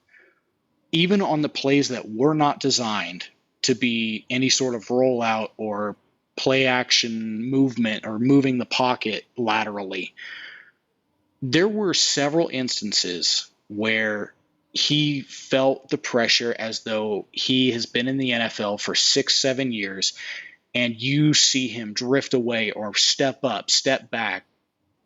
Even on the plays that were not designed to be any sort of rollout or play action movement or moving the pocket laterally, there were several instances where he felt the pressure as though he has been in the NFL for 6-7 years, and you see him drift away or step up, step back.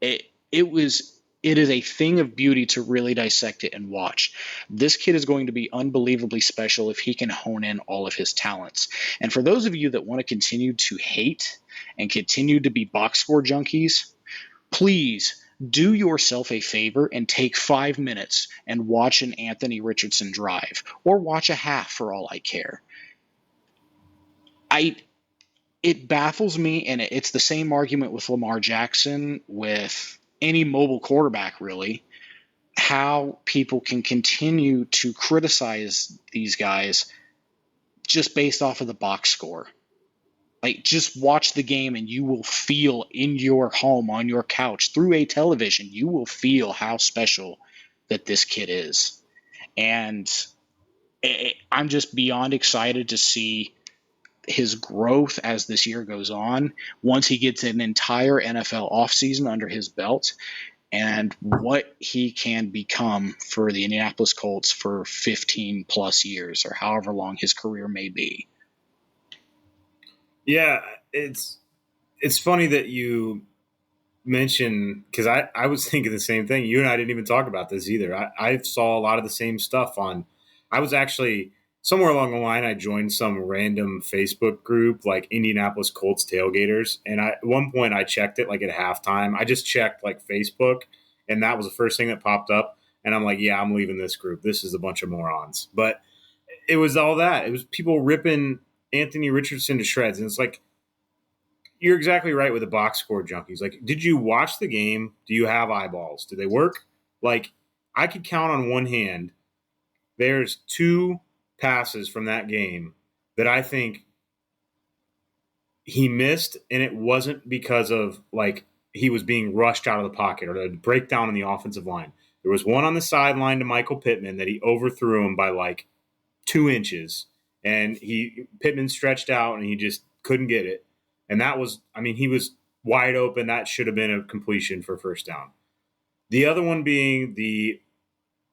It is a thing of beauty to really dissect it and watch. This kid is going to be unbelievably special if he can hone in all of his talents. And for those of you that want to continue to hate and continue to be box score junkies, please do yourself a favor and take 5 minutes and watch an Anthony Richardson drive, or watch a half for all I care. It baffles me, and it's the same argument with Lamar Jackson, with any mobile quarterback really, how people can continue to criticize these guys just based off of the box score. Like, just watch the game and you will feel in your home, on your couch, through a television, you will feel how special that this kid is. And I'm just beyond excited to see his growth as this year goes on, once he gets an entire NFL offseason under his belt, and what he can become for the Indianapolis Colts for 15 plus years, or however long his career may be. Yeah, it's funny that you mentioned, because I was thinking the same thing. You and I didn't even talk about this either. I saw a lot of the same stuff on. I was actually somewhere along the line. I joined some random Facebook group like Indianapolis Colts tailgaters, and at one point I checked it like at halftime. I just checked like Facebook, and that was the first thing that popped up. And I'm like, yeah, I'm leaving this group. This is a bunch of morons. But it was all that. It was people ripping Anthony Richardson to shreds. And it's like, you're exactly right with the box score junkies. Like, did you watch the game? Do you have eyeballs? Do they work? Like, I could count on one hand. There's 2 passes from that game that I think he missed, and it wasn't because of, like, he was being rushed out of the pocket or the breakdown in the offensive line. There was one on the sideline to Michael Pittman that he overthrew him by, like, 2 inches, and Pittman stretched out and he just couldn't get it. And that was, I mean, he was wide open. That should have been a completion for first down. The other one being the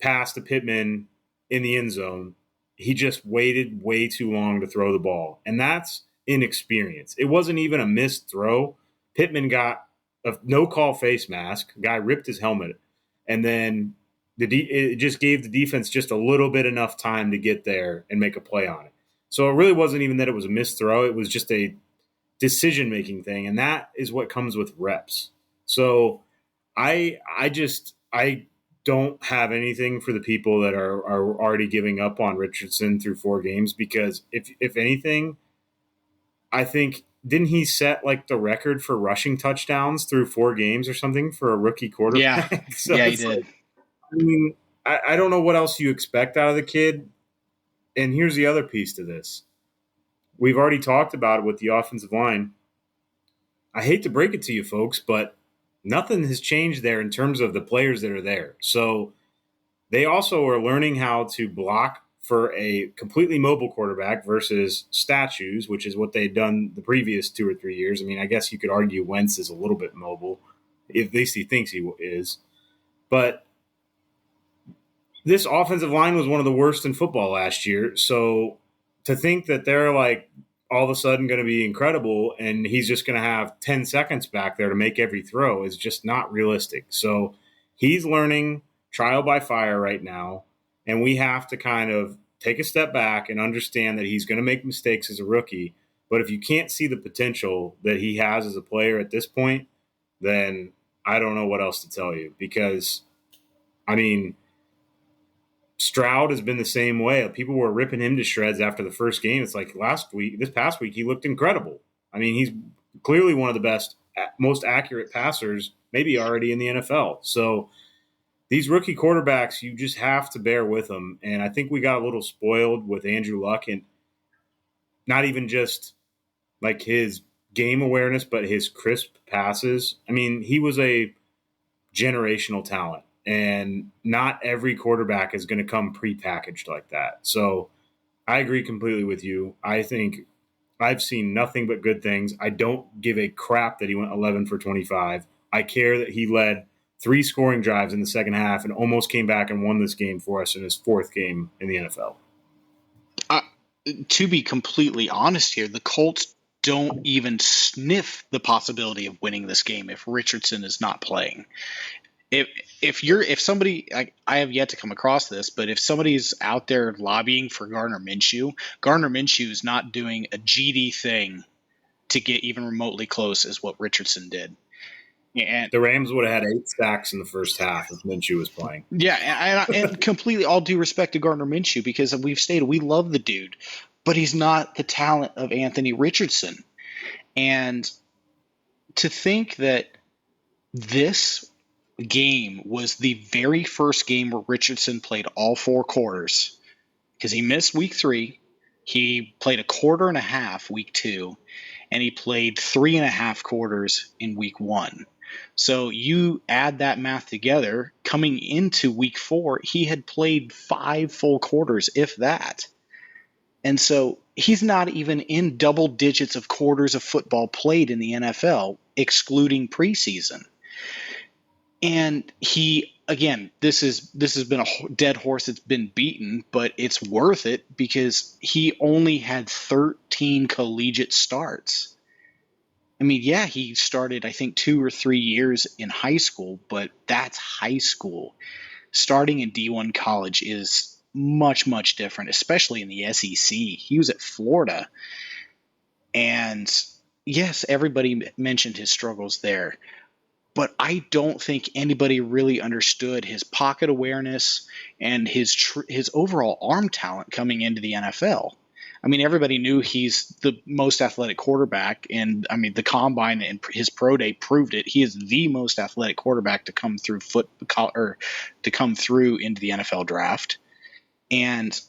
pass to Pittman in the end zone. He just waited way too long to throw the ball. And that's inexperience. It wasn't even a missed throw. Pittman got a no-call face mask. Guy ripped his helmet. And then it just gave the defense just a little bit enough time to get there and make a play on it. So it really wasn't even that it was a missed throw. It was just a decision-making thing, and that is what comes with reps. So I don't have anything for the people that are already giving up on Richardson through 4 games, because if anything, I think, didn't he set like the record for rushing touchdowns through 4 games or something for a rookie quarterback? Yeah, So yeah, he did. like, I mean, I don't know what else you expect out of the kid. And here's the other piece to this. We've already talked about it with the offensive line. I hate to break it to you folks, but nothing has changed there in terms of the players that are there. So they also are learning how to block for a completely mobile quarterback versus statues, which is what they'd done the previous 2 or 3 years. I mean, I guess you could argue Wentz is a little bit mobile, at least he thinks he is. But this offensive line was one of the worst in football last year. So to think that they're like all of a sudden going to be incredible and he's just going to have 10 seconds back there to make every throw is just not realistic. So he's learning trial by fire right now. And we have to kind of take a step back and understand that he's going to make mistakes as a rookie. But if you can't see the potential that he has as a player at this point, then I don't know what else to tell you. Because, I mean, Stroud has been the same way. People were ripping him to shreds after the first game. It's like this past week, he looked incredible. I mean, he's clearly one of the best, most accurate passers, maybe already in the NFL. So these rookie quarterbacks, you just have to bear with them. And I think we got a little spoiled with Andrew Luck, and not even just like his game awareness, but his crisp passes. I mean, he was a generational talent. And not every quarterback is going to come prepackaged like that. So I agree completely with you. I think I've seen nothing but good things. I don't give a crap that he went 11 for 25. I care that he led 3 scoring drives in the second half and almost came back and won this game for us in his 4th game in the NFL. To be completely honest here, the Colts don't even sniff the possibility of winning this game if Richardson is not playing. If somebody, I have yet to come across this, but if somebody's out there lobbying for Gardner Minshew is not doing a GD thing to get even remotely close as what Richardson did. And the Rams would have had 8 sacks in the first half if Minshew was playing. Yeah, and completely all due respect to Gardner Minshew, because we've stated we love the dude, but he's not the talent of Anthony Richardson. And to think that this game was the very first game where Richardson played all 4 quarters, because he missed week 3, he played a quarter and a half week 2, and he played 3.5 quarters in week 1. So you add that math together, coming into week 4, he had played 5 full quarters, if that. And so he's not even in double digits of quarters of football played in the NFL, excluding preseason. And he, again, this has been a dead horse that's been beaten, but it's worth it because he only had 13 collegiate starts. I mean, yeah, he started, I think, 2 or 3 years in high school, but that's high school. Starting in D1 college is much, much different, especially in the SEC. He was at Florida. And yes, everybody mentioned his struggles there. But I don't think anybody really understood his pocket awareness and his overall arm talent coming into the NFL. I mean, everybody knew he's the most athletic quarterback, and I mean, the combine and his pro day proved it. He is the most athletic quarterback to come through to come through into the NFL draft. And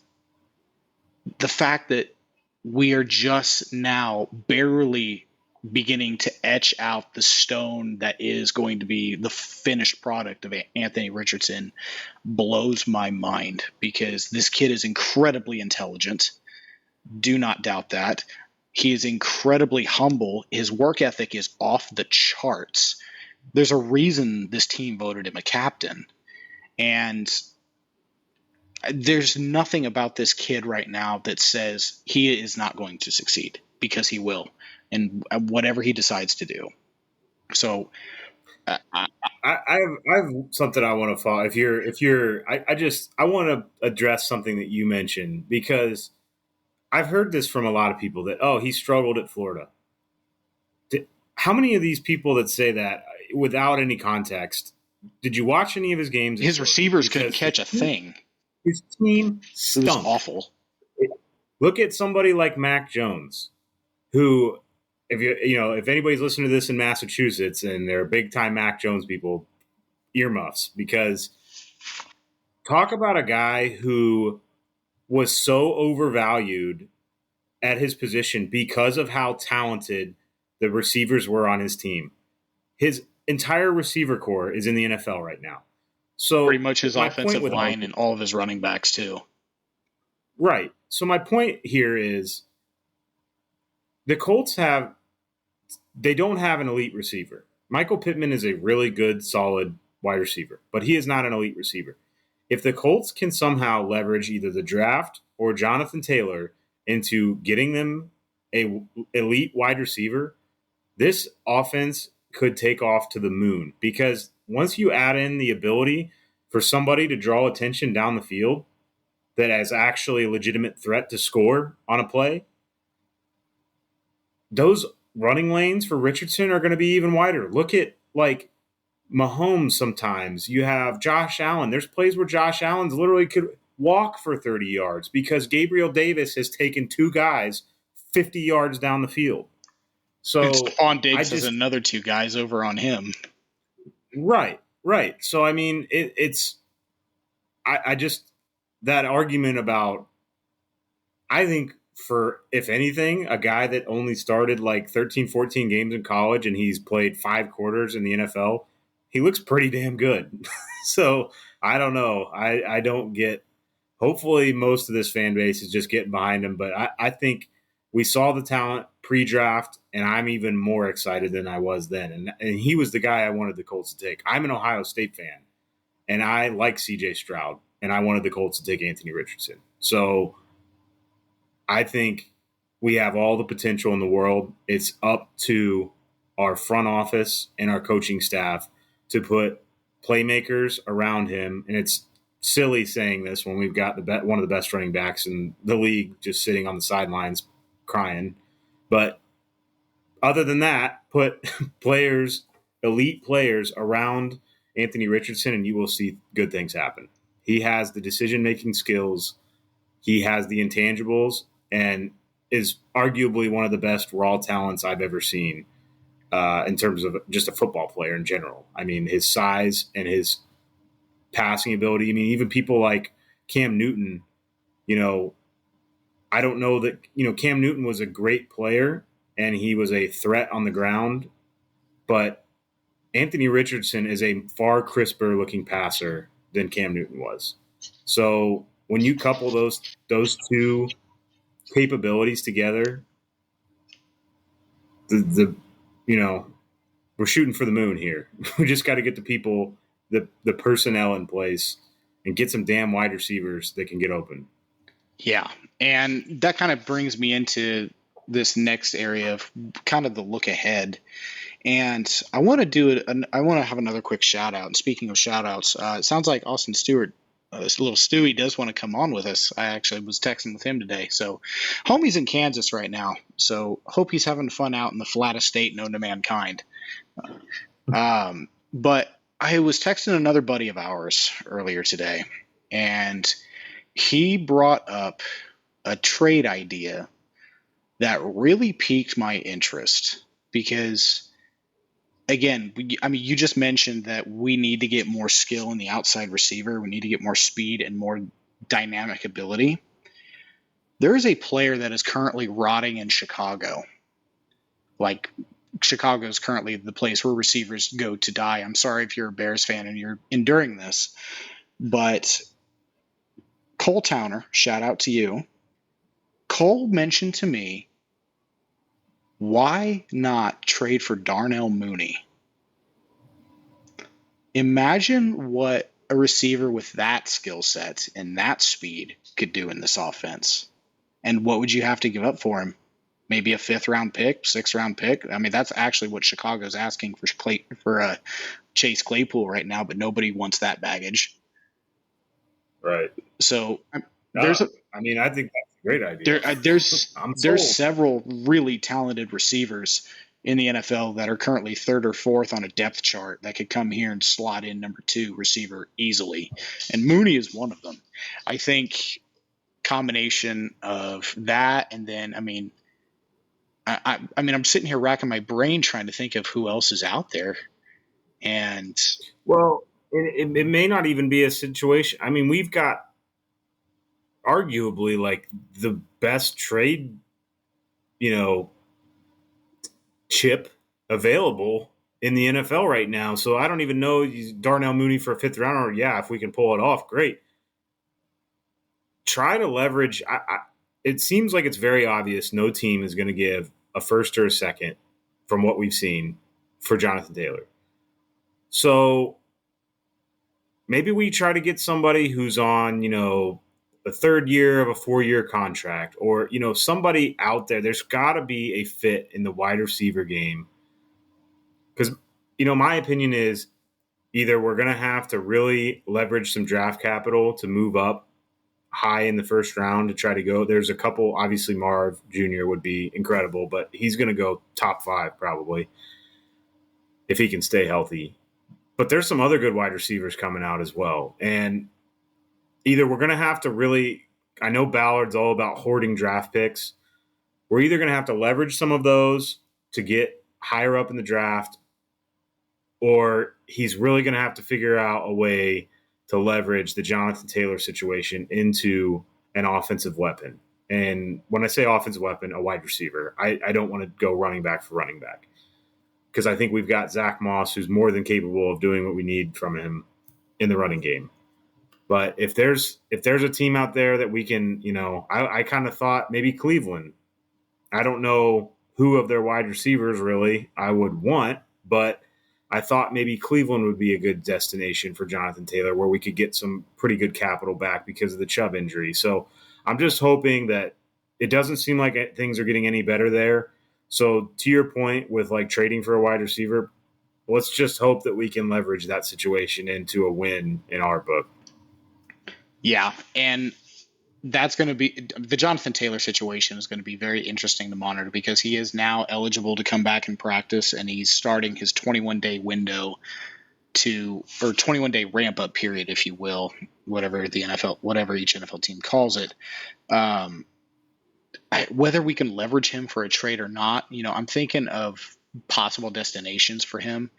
the fact that we are just now barely beginning to etch out the stone that is going to be the finished product of Anthony Richardson blows my mind, because this kid is incredibly intelligent. Do not doubt that. He is incredibly humble. His work ethic is off the charts. There's a reason this team voted him a captain. And there's nothing about this kid right now that says he is not going to succeed, because he will, and whatever he decides to do. So I have something I want to follow. I want to address something that you mentioned, because I've heard this from a lot of people that, he struggled at Florida. How many of these people that say that without any context, did you watch any of his games? His receivers couldn't catch a thing. His team stunk. It was awful. Look at somebody like Mac Jones, who, if anybody's listening to this in Massachusetts and they're big time Mac Jones people, earmuffs, because talk about a guy who was so overvalued at his position because of how talented the receivers were on his team. His entire receiver core is in the NFL right now. So pretty much his offensive line and all of his running backs too. Right. So my point here is the Colts they don't have an elite receiver. Michael Pittman is a really good, solid wide receiver, but he is not an elite receiver. If the Colts can somehow leverage either the draft or Jonathan Taylor into getting them a elite wide receiver, this offense could take off to the moon, because once you add in the ability for somebody to draw attention down the field that has actually a legitimate threat to score on a play, those running lanes for Richardson are going to be even wider. Look at like Mahomes sometimes. You have Josh Allen. There's plays where Josh Allen's literally could walk for 30 yards because Gabriel Davis has taken two guys 50 yards down the field. And So Stephon I Diggs has just another two guys over on him. right. So I mean, I just that argument about, I think, for, if anything, a guy that only started like 13, 14 games in college and he's played 5 quarters in the NFL, he looks pretty damn good. So I don't know. I don't get, hopefully most of this fan base is just getting behind him, but I think we saw the talent pre-draft, and I'm even more excited than I was then. And he was the guy I wanted the Colts to take. I'm an Ohio State fan, and I like CJ Stroud, and I wanted the Colts to take Anthony Richardson. So I think we have all the potential in the world. It's up to our front office and our coaching staff to put playmakers around him. And it's silly saying this when we've got one of the best running backs in the league just sitting on the sidelines crying. But other than that, put players, elite players around Anthony Richardson, and you will see good things happen. He has the decision-making skills. He has the intangibles, and is arguably one of the best raw talents I've ever seen in terms of just a football player in general. I mean, his size and his passing ability. I mean, even people like Cam Newton, you know, I don't know that, Cam Newton was a great player and he was a threat on the ground, but Anthony Richardson is a far crisper looking passer than Cam Newton was. So when you couple those two capabilities together, the we're shooting for the moon here. We just got to get the people, the personnel in place, and get some damn wide receivers that can get open. Yeah. And that kind of brings me into this next area of kind of the look ahead. And I want to do it. I want to have another quick shout out. And speaking of shout outs, it sounds like Austin Stewart, this little Stewie, does want to come on with us. I actually was texting with him today. So, homie's in Kansas right now. So, hope he's having fun out in the flattest state known to mankind. But I was texting another buddy of ours earlier today, and he brought up a trade idea that really piqued my interest because, again, I mean, you just mentioned that we need to get more skill in the outside receiver. We need to get more speed and more dynamic ability. There is a player that is currently rotting in Chicago. Like, Chicago is currently the place where receivers go to die. I'm sorry if you're a Bears fan and you're enduring this, but Cole Towner, shout out to you. Cole mentioned to me, why not trade for Darnell Mooney? Imagine what a receiver with that skill set and that speed could do in this offense. And what would you have to give up for him? Maybe a 5th-round pick, 6th-round pick. I mean, that's actually what Chicago's asking for Chase Claypool right now, but nobody wants that baggage. Right. So I think that's a great idea. There's several really talented receivers in the NFL that are currently 3rd or 4th on a depth chart that could come here and slot in number 2 receiver easily, and Mooney is one of them. I think combination of that, and then I'm sitting here racking my brain trying to think of who else is out there, and it may not even be a situation. I mean, we've got arguably like the best trade, chip available in the NFL right now. So I don't even know Darnell Mooney for a 5th rounder. Yeah, if we can pull it off, great. try to leverage. It seems like it's very obvious no team is going to give a first or a second from what we've seen for Jonathan Taylor. So maybe we try to get somebody who's on, the third year of a 4-year contract, or, somebody out there. There's got to be a fit in the wide receiver game. Because, my opinion is either we're going to have to really leverage some draft capital to move up high in the first round to try to go. There's a couple, obviously Marv Jr. would be incredible, but he's going to go top 5 probably if he can stay healthy. But there's some other good wide receivers coming out as well. And either we're going to have to really, I know Ballard's all about hoarding draft picks. We're either going to have to leverage some of those to get higher up in the draft, or he's really going to have to figure out a way to leverage the Jonathan Taylor situation into an offensive weapon. And when I say offensive weapon, a wide receiver. I don't want to go running back for running back, because I think we've got Zach Moss, who's more than capable of doing what we need from him in the running game. But if there's a team out there that we can, I kind of thought maybe Cleveland. I don't know who of their wide receivers really I would want, but I thought maybe Cleveland would be a good destination for Jonathan Taylor, where we could get some pretty good capital back because of the Chubb injury. So I'm just hoping that it doesn't seem like things are getting any better there. So to your point with like trading for a wide receiver, let's just hope that we can leverage that situation into a win in our book. Yeah, and that's going to be the Jonathan Taylor situation is going to be very interesting to monitor, because he is now eligible to come back and practice, and he's starting his 21-day window or 21-day ramp up period, if you will, whatever each NFL team calls it. Whether we can leverage him for a trade or not, I'm thinking of possible destinations for him.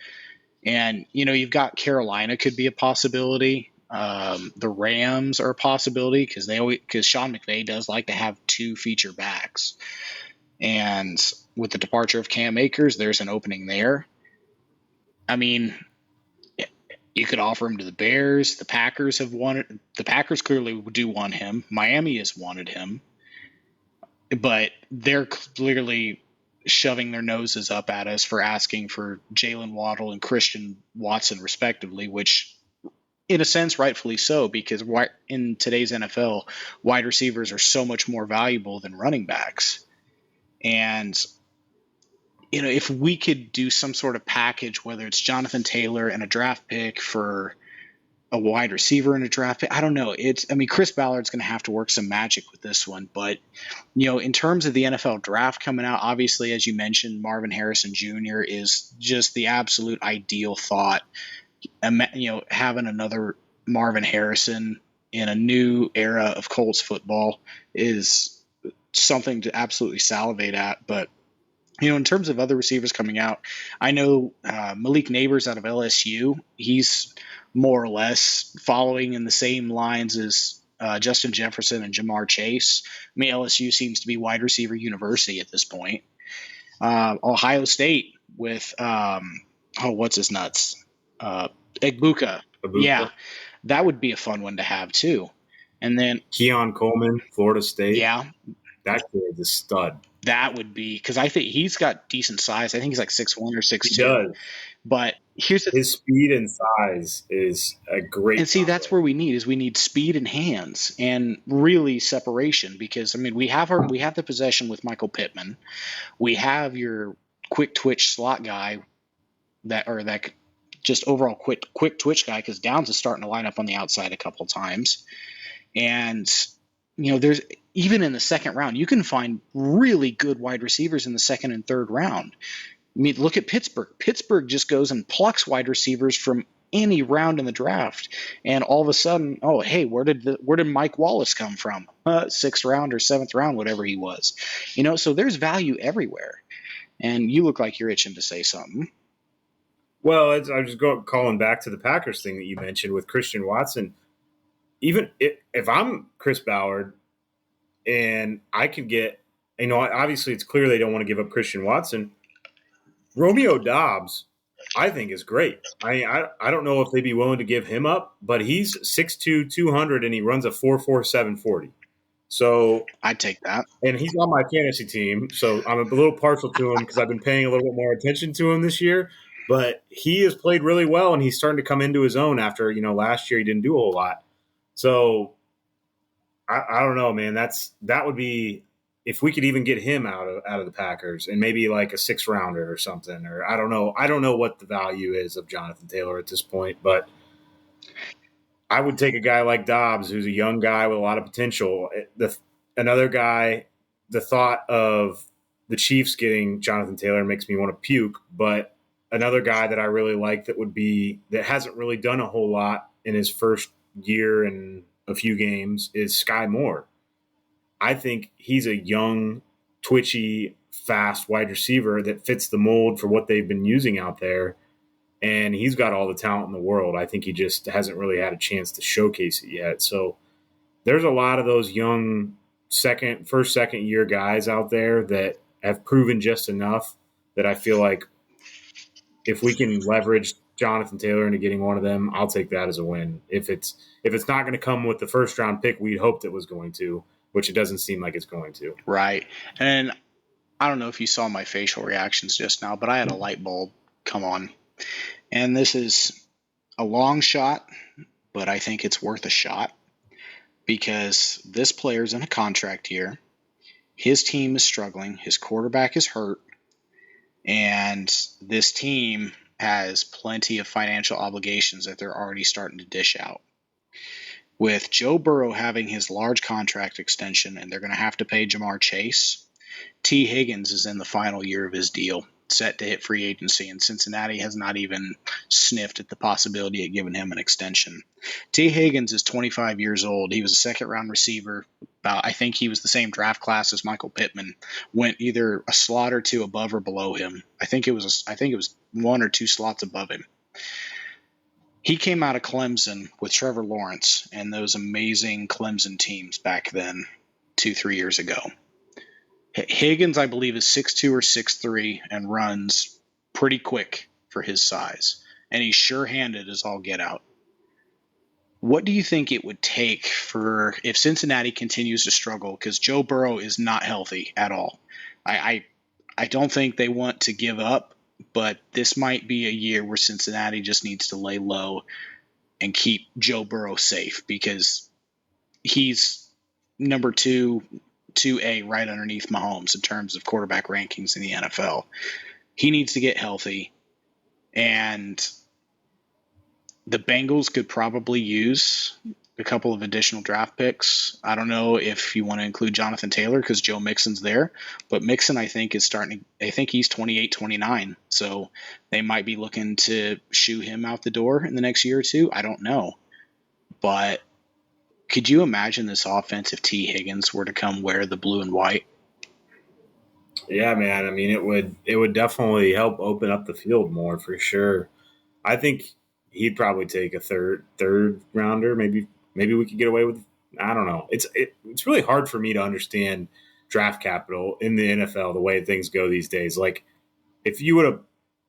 And, you've got Carolina could be a possibility. The Rams are a possibility, because Sean McVay does like to have 2 feature backs. And with the departure of Cam Akers, there's an opening there. I mean, you could offer him to the Bears. The Packers clearly do want him. Miami has wanted him. But they're clearly shoving their noses up at us for asking for Jalen Waddle and Christian Watson, respectively, which, in a sense, rightfully so, because in today's NFL, wide receivers are so much more valuable than running backs. And, if we could do some sort of package, whether it's Jonathan Taylor and a draft pick for a wide receiver and a draft pick, I don't know. Chris Ballard's going to have to work some magic with this one. But, in terms of the NFL draft coming out, obviously, as you mentioned, Marvin Harrison Jr. is just the absolute ideal thought. Having another Marvin Harrison in a new era of Colts football is something to absolutely salivate at. But, in terms of other receivers coming out, I know Malik Neighbors out of LSU, he's more or less following in the same lines as Justin Jefferson and Jamar Chase. LSU seems to be wide receiver university at this point. Ohio State with, what's his nuts? Egbuka. Yeah, that would be a fun one to have too. And then Keon Coleman, Florida State. Yeah. That kid's a stud. That would be, because I think he's got decent size. I think he's like 6'1" or 6'2". He does. But here's his speed and size is a great. And see, combo. That's where we need speed and hands and really separation, because we have the possession with Michael Pittman. We have your quick twitch slot guy that just overall quick twitch guy, because Downs is starting to line up on the outside a couple times. And there's even in the second round, you can find really good wide receivers in the second and third round. Look at Pittsburgh. Pittsburgh just goes and plucks wide receivers from any round in the draft, and all of a sudden, where did Mike Wallace come from? 6th round or 7th round, whatever he was. So there's value everywhere. And you look like you're itching to say something. Well, I'm just calling back to the Packers thing that you mentioned with Christian Watson. Even if I'm Chris Ballard and I could get, obviously it's clear they don't want to give up Christian Watson. Romeo Doubs I think is great. I don't know if they'd be willing to give him up, but he's 6'2", 200, and he runs a 4.47 40. So, I'd take that. and he's on my fantasy team, so I'm a little partial to him because I've been paying a little bit more attention to him this year. But he has played really well, and he's starting to come into his own after last year he didn't do a whole lot. So I don't know, man. That would be if we could even get him out of the Packers and maybe like a 6th-rounder or something. Or I don't know. I don't know what the value is of Jonathan Taylor at this point, but I would take a guy like Dobbs, who's a young guy with a lot of potential. Another guy, the thought of the Chiefs getting Jonathan Taylor makes me want to puke. But another guy that I really like that hasn't really done a whole lot in his first year and a few games is Sky Moore. I think he's a young, twitchy, fast wide receiver that fits the mold for what they've been using out there. And he's got all the talent in the world. I think he just hasn't really had a chance to showcase it yet. So there's a lot of those young first, second year guys out there that have proven just enough that I feel like if we can leverage Jonathan Taylor into getting one of them, I'll take that as a win. If it's not going to come with the first round pick we'd hoped it was going to, which it doesn't seem like it's going to. Right. And I don't know if you saw my facial reactions just now, but I had a light bulb come on. And this is a long shot, but I think it's worth a shot because this player's in a contract year. His team is struggling. His quarterback is hurt. And this team has plenty of financial obligations that they're already starting to dish out. With Joe Burrow having his large contract extension and they're going to have to pay Jamar Chase, T. Higgins is in the final year of his deal, set to hit free agency, and Cincinnati has not even sniffed at the possibility of giving him an extension. T. Higgins is 25 years old. He was a second-round receiver. I think he was the same draft class as Michael Pittman. Went either a slot or two above or below him. I think it was 1 or 2 slots above him. He came out of Clemson with Trevor Lawrence and those amazing Clemson teams back then, 2-3 years ago. Higgins, I believe, is 6'2 or 6'3 and runs pretty quick for his size. And he's sure-handed as all get out. What do you think it would take for if Cincinnati continues to struggle? Because Joe Burrow is not healthy at all. I don't think they want to give up, but this might be a year where Cincinnati just needs to lay low and keep Joe Burrow safe because he's number 2A right underneath Mahomes in terms of quarterback rankings in the NFL. He needs to get healthy, and the Bengals could probably use a couple of additional draft picks. I don't know if you want to include Jonathan Taylor because Joe Mixon's there, but Mixon I think he's 28, 29. So they might be looking to shoo him out the door in the next year or two. I don't know. But could you imagine this offense if T. Higgins were to come wear the blue and white? Yeah, man. I mean, it would definitely help open up the field more for sure. I think he'd probably take a third rounder. Maybe we could get away with. I don't know. It's really hard for me to understand draft capital in the NFL the way things go these days. Like if you would have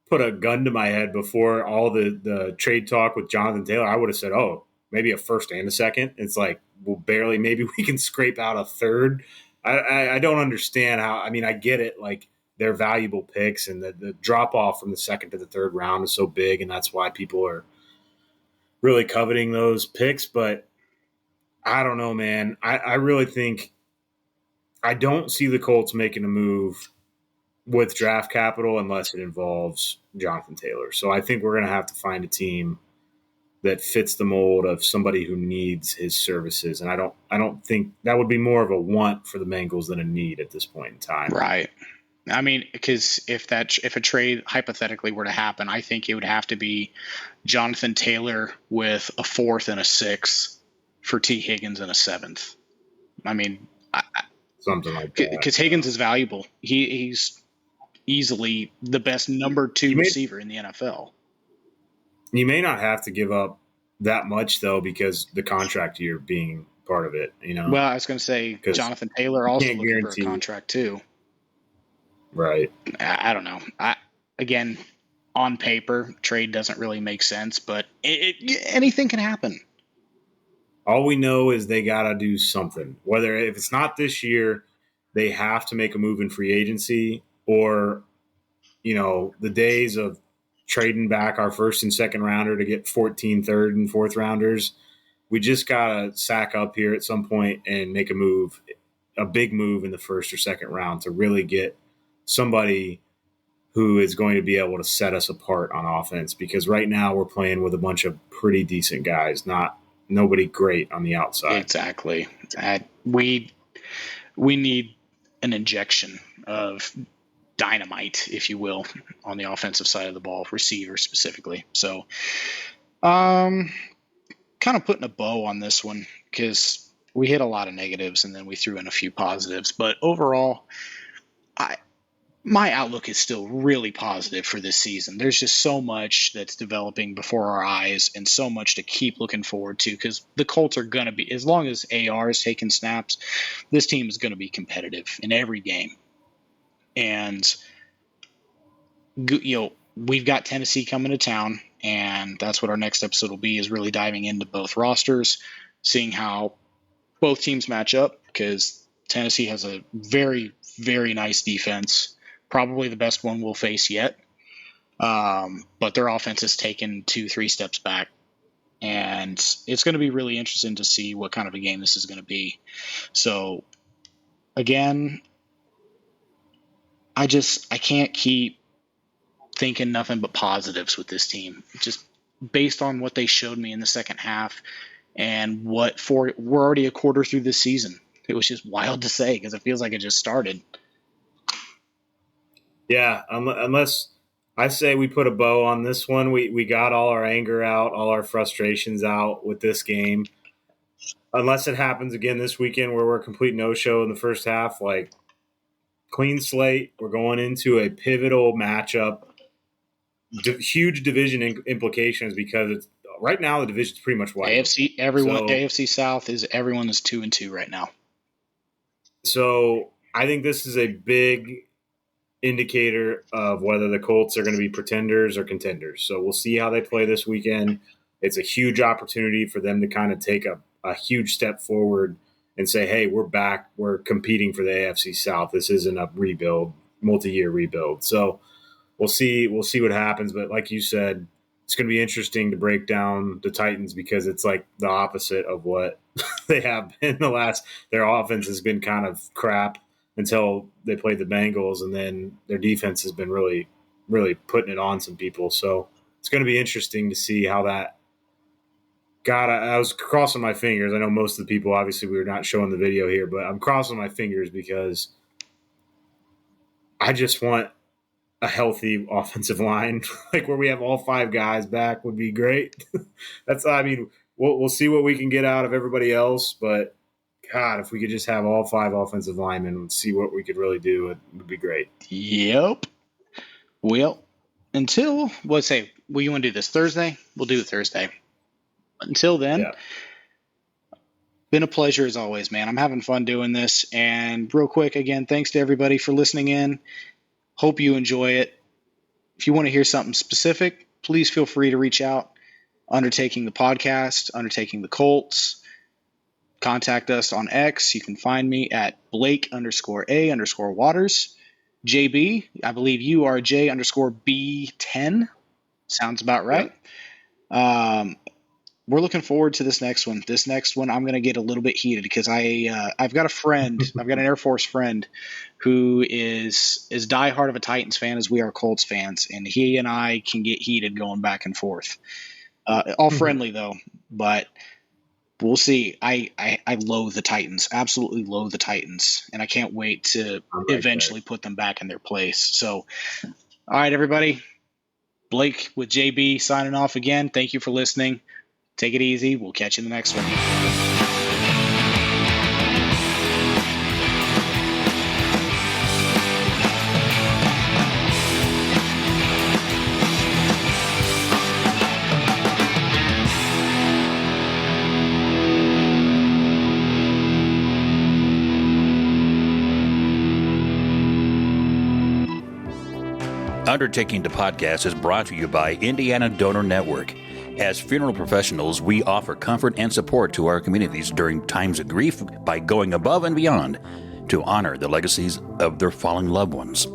put a gun to my head before all the trade talk with Jonathan Taylor, I would have said, oh, maybe a first and a second. It's like, well, barely. Maybe we can scrape out a third. I don't understand how. I mean, I get it. Like they're valuable picks, and the drop off from the second to the third round is so big, and that's why people are really coveting those picks. But I don't know, man. I really think I don't see the Colts making a move with draft capital unless it involves Jonathan Taylor. So I think we're going to have to find a team that fits the mold of somebody who needs his services. And I don't think that would be more of a want for the Bengals than a need at this point in time. Right. I mean, because if a trade hypothetically were to happen, I think it would have to be Jonathan Taylor with a 4th and a 6th for T. Higgins and a 7th. I mean, something like that. Because Higgins is valuable. He's easily the best number 2 receiver in the NFL. You may not have to give up that much though, because the contract year being part of it. Well, I was going to say Jonathan Taylor also looking for a contract too. Right. I don't know. Again, on paper, trade doesn't really make sense, but anything can happen. All we know is they got to do something. Whether if it's not this year, they have to make a move in free agency, or the days of trading back our first and second rounder to get 14 third and fourth rounders. We just got to sack up here at some point and make a big move in the first or second round to really get somebody who is going to be able to set us apart on offense, because right now we're playing with a bunch of pretty decent guys, nobody great on the outside. Exactly. We need an injection of dynamite, if you will, on the offensive side of the ball, receiver specifically. So, kind of putting a bow on this one because we hit a lot of negatives and then we threw in a few positives. But overall, my outlook is still really positive for this season. There's just so much that's developing before our eyes and so much to keep looking forward to, because the Colts are going to be, as long as AR is taking snaps, this team is going to be competitive in every game. And, we've got Tennessee coming to town, and that's what our next episode will be, is really diving into both rosters, seeing how both teams match up, because Tennessee has a very, very nice defense. Probably the best one we'll face yet. But their offense has taken 2-3 steps back. And it's going to be really interesting to see what kind of a game this is going to be. So, again, I can't keep thinking nothing but positives with this team. Just based on what they showed me in the second half and we're already a quarter through this season. It was just wild to say because it feels like it just started. Yeah, unless I say we put a bow on this one, we got all our anger out, all our frustrations out with this game. Unless it happens again this weekend where we're a complete no-show in the first half, like clean slate, we're going into a pivotal matchup, huge division implications, because it's right now the division's pretty much wide. AFC South is everyone is 2-2 right now. So I think this is a big indicator of whether the Colts are going to be pretenders or contenders. So we'll see how they play this weekend. It's a huge opportunity for them to kind of take a huge step forward and say, hey, we're back. We're competing for the AFC South. This isn't a rebuild, multi-year rebuild. So we'll see what happens. But like you said, it's going to be interesting to break down the Titans, because it's like the opposite of what they have been their offense has been kind of crap until they played the Bengals, and then their defense has been really, really putting it on some people. So it's going to be interesting to see how that – God, I was crossing my fingers. I know most of the people, obviously we were not showing the video here, but I'm crossing my fingers because I just want a healthy offensive line, like where we have all 5 guys back would be great. We'll see what we can get out of everybody else, but – God, if we could just have all 5 offensive linemen and see what we could really do, it would be great. Yep. Well, you want to do this Thursday? We'll do it Thursday. Until then, Been a pleasure as always, man. I'm having fun doing this. And real quick, again, thanks to everybody for listening in. Hope you enjoy it. If you want to hear something specific, please feel free to reach out. Undertaking the podcast, Undertaking the Colts. Contact us on X. You can find me at Blake_A_Waters. JB, I believe you are J_B10. Sounds about right. We're looking forward to this next one. This next one, I'm going to get a little bit heated because I've got a friend, I've got an Air Force friend who is as diehard of a Titans fan as we are Colts fans, and he and I can get heated going back and forth. All friendly though, but we'll see. I loathe the Titans, absolutely loathe the Titans, and I can't wait to eventually put them back in their place. So, all right, everybody. Blake with JB signing off again. Thank you for listening. Take it easy. We'll catch you in the next one. Undertaking the podcast is brought to you by Indiana Donor Network. As funeral professionals, we offer comfort and support to our communities during times of grief by going above and beyond to honor the legacies of their fallen loved ones.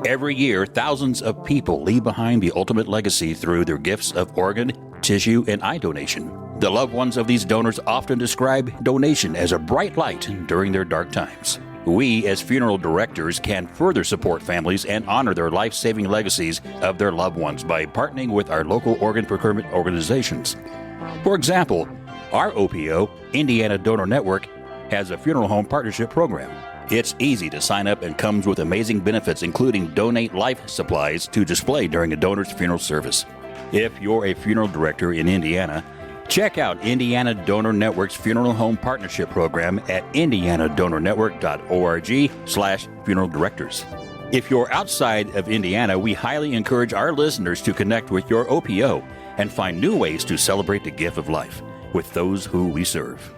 Every year, thousands of people leave behind the ultimate legacy through their gifts of organ, tissue, and eye donation. The loved ones of these donors often describe donation as a bright light during their dark times. We, as funeral directors, can further support families and honor their life-saving legacies of their loved ones by partnering with our local organ procurement organizations. For example, our OPO, Indiana Donor Network, has a funeral home partnership program. It's easy to sign up and comes with amazing benefits, including donate life supplies to display during a donor's funeral service. If you're a funeral director in Indiana, check out Indiana Donor Network's Funeral Home Partnership Program at indianadonornetwork.org/funeral directors. If you're outside of Indiana, we highly encourage our listeners to connect with your OPO and find new ways to celebrate the gift of life with those who we serve.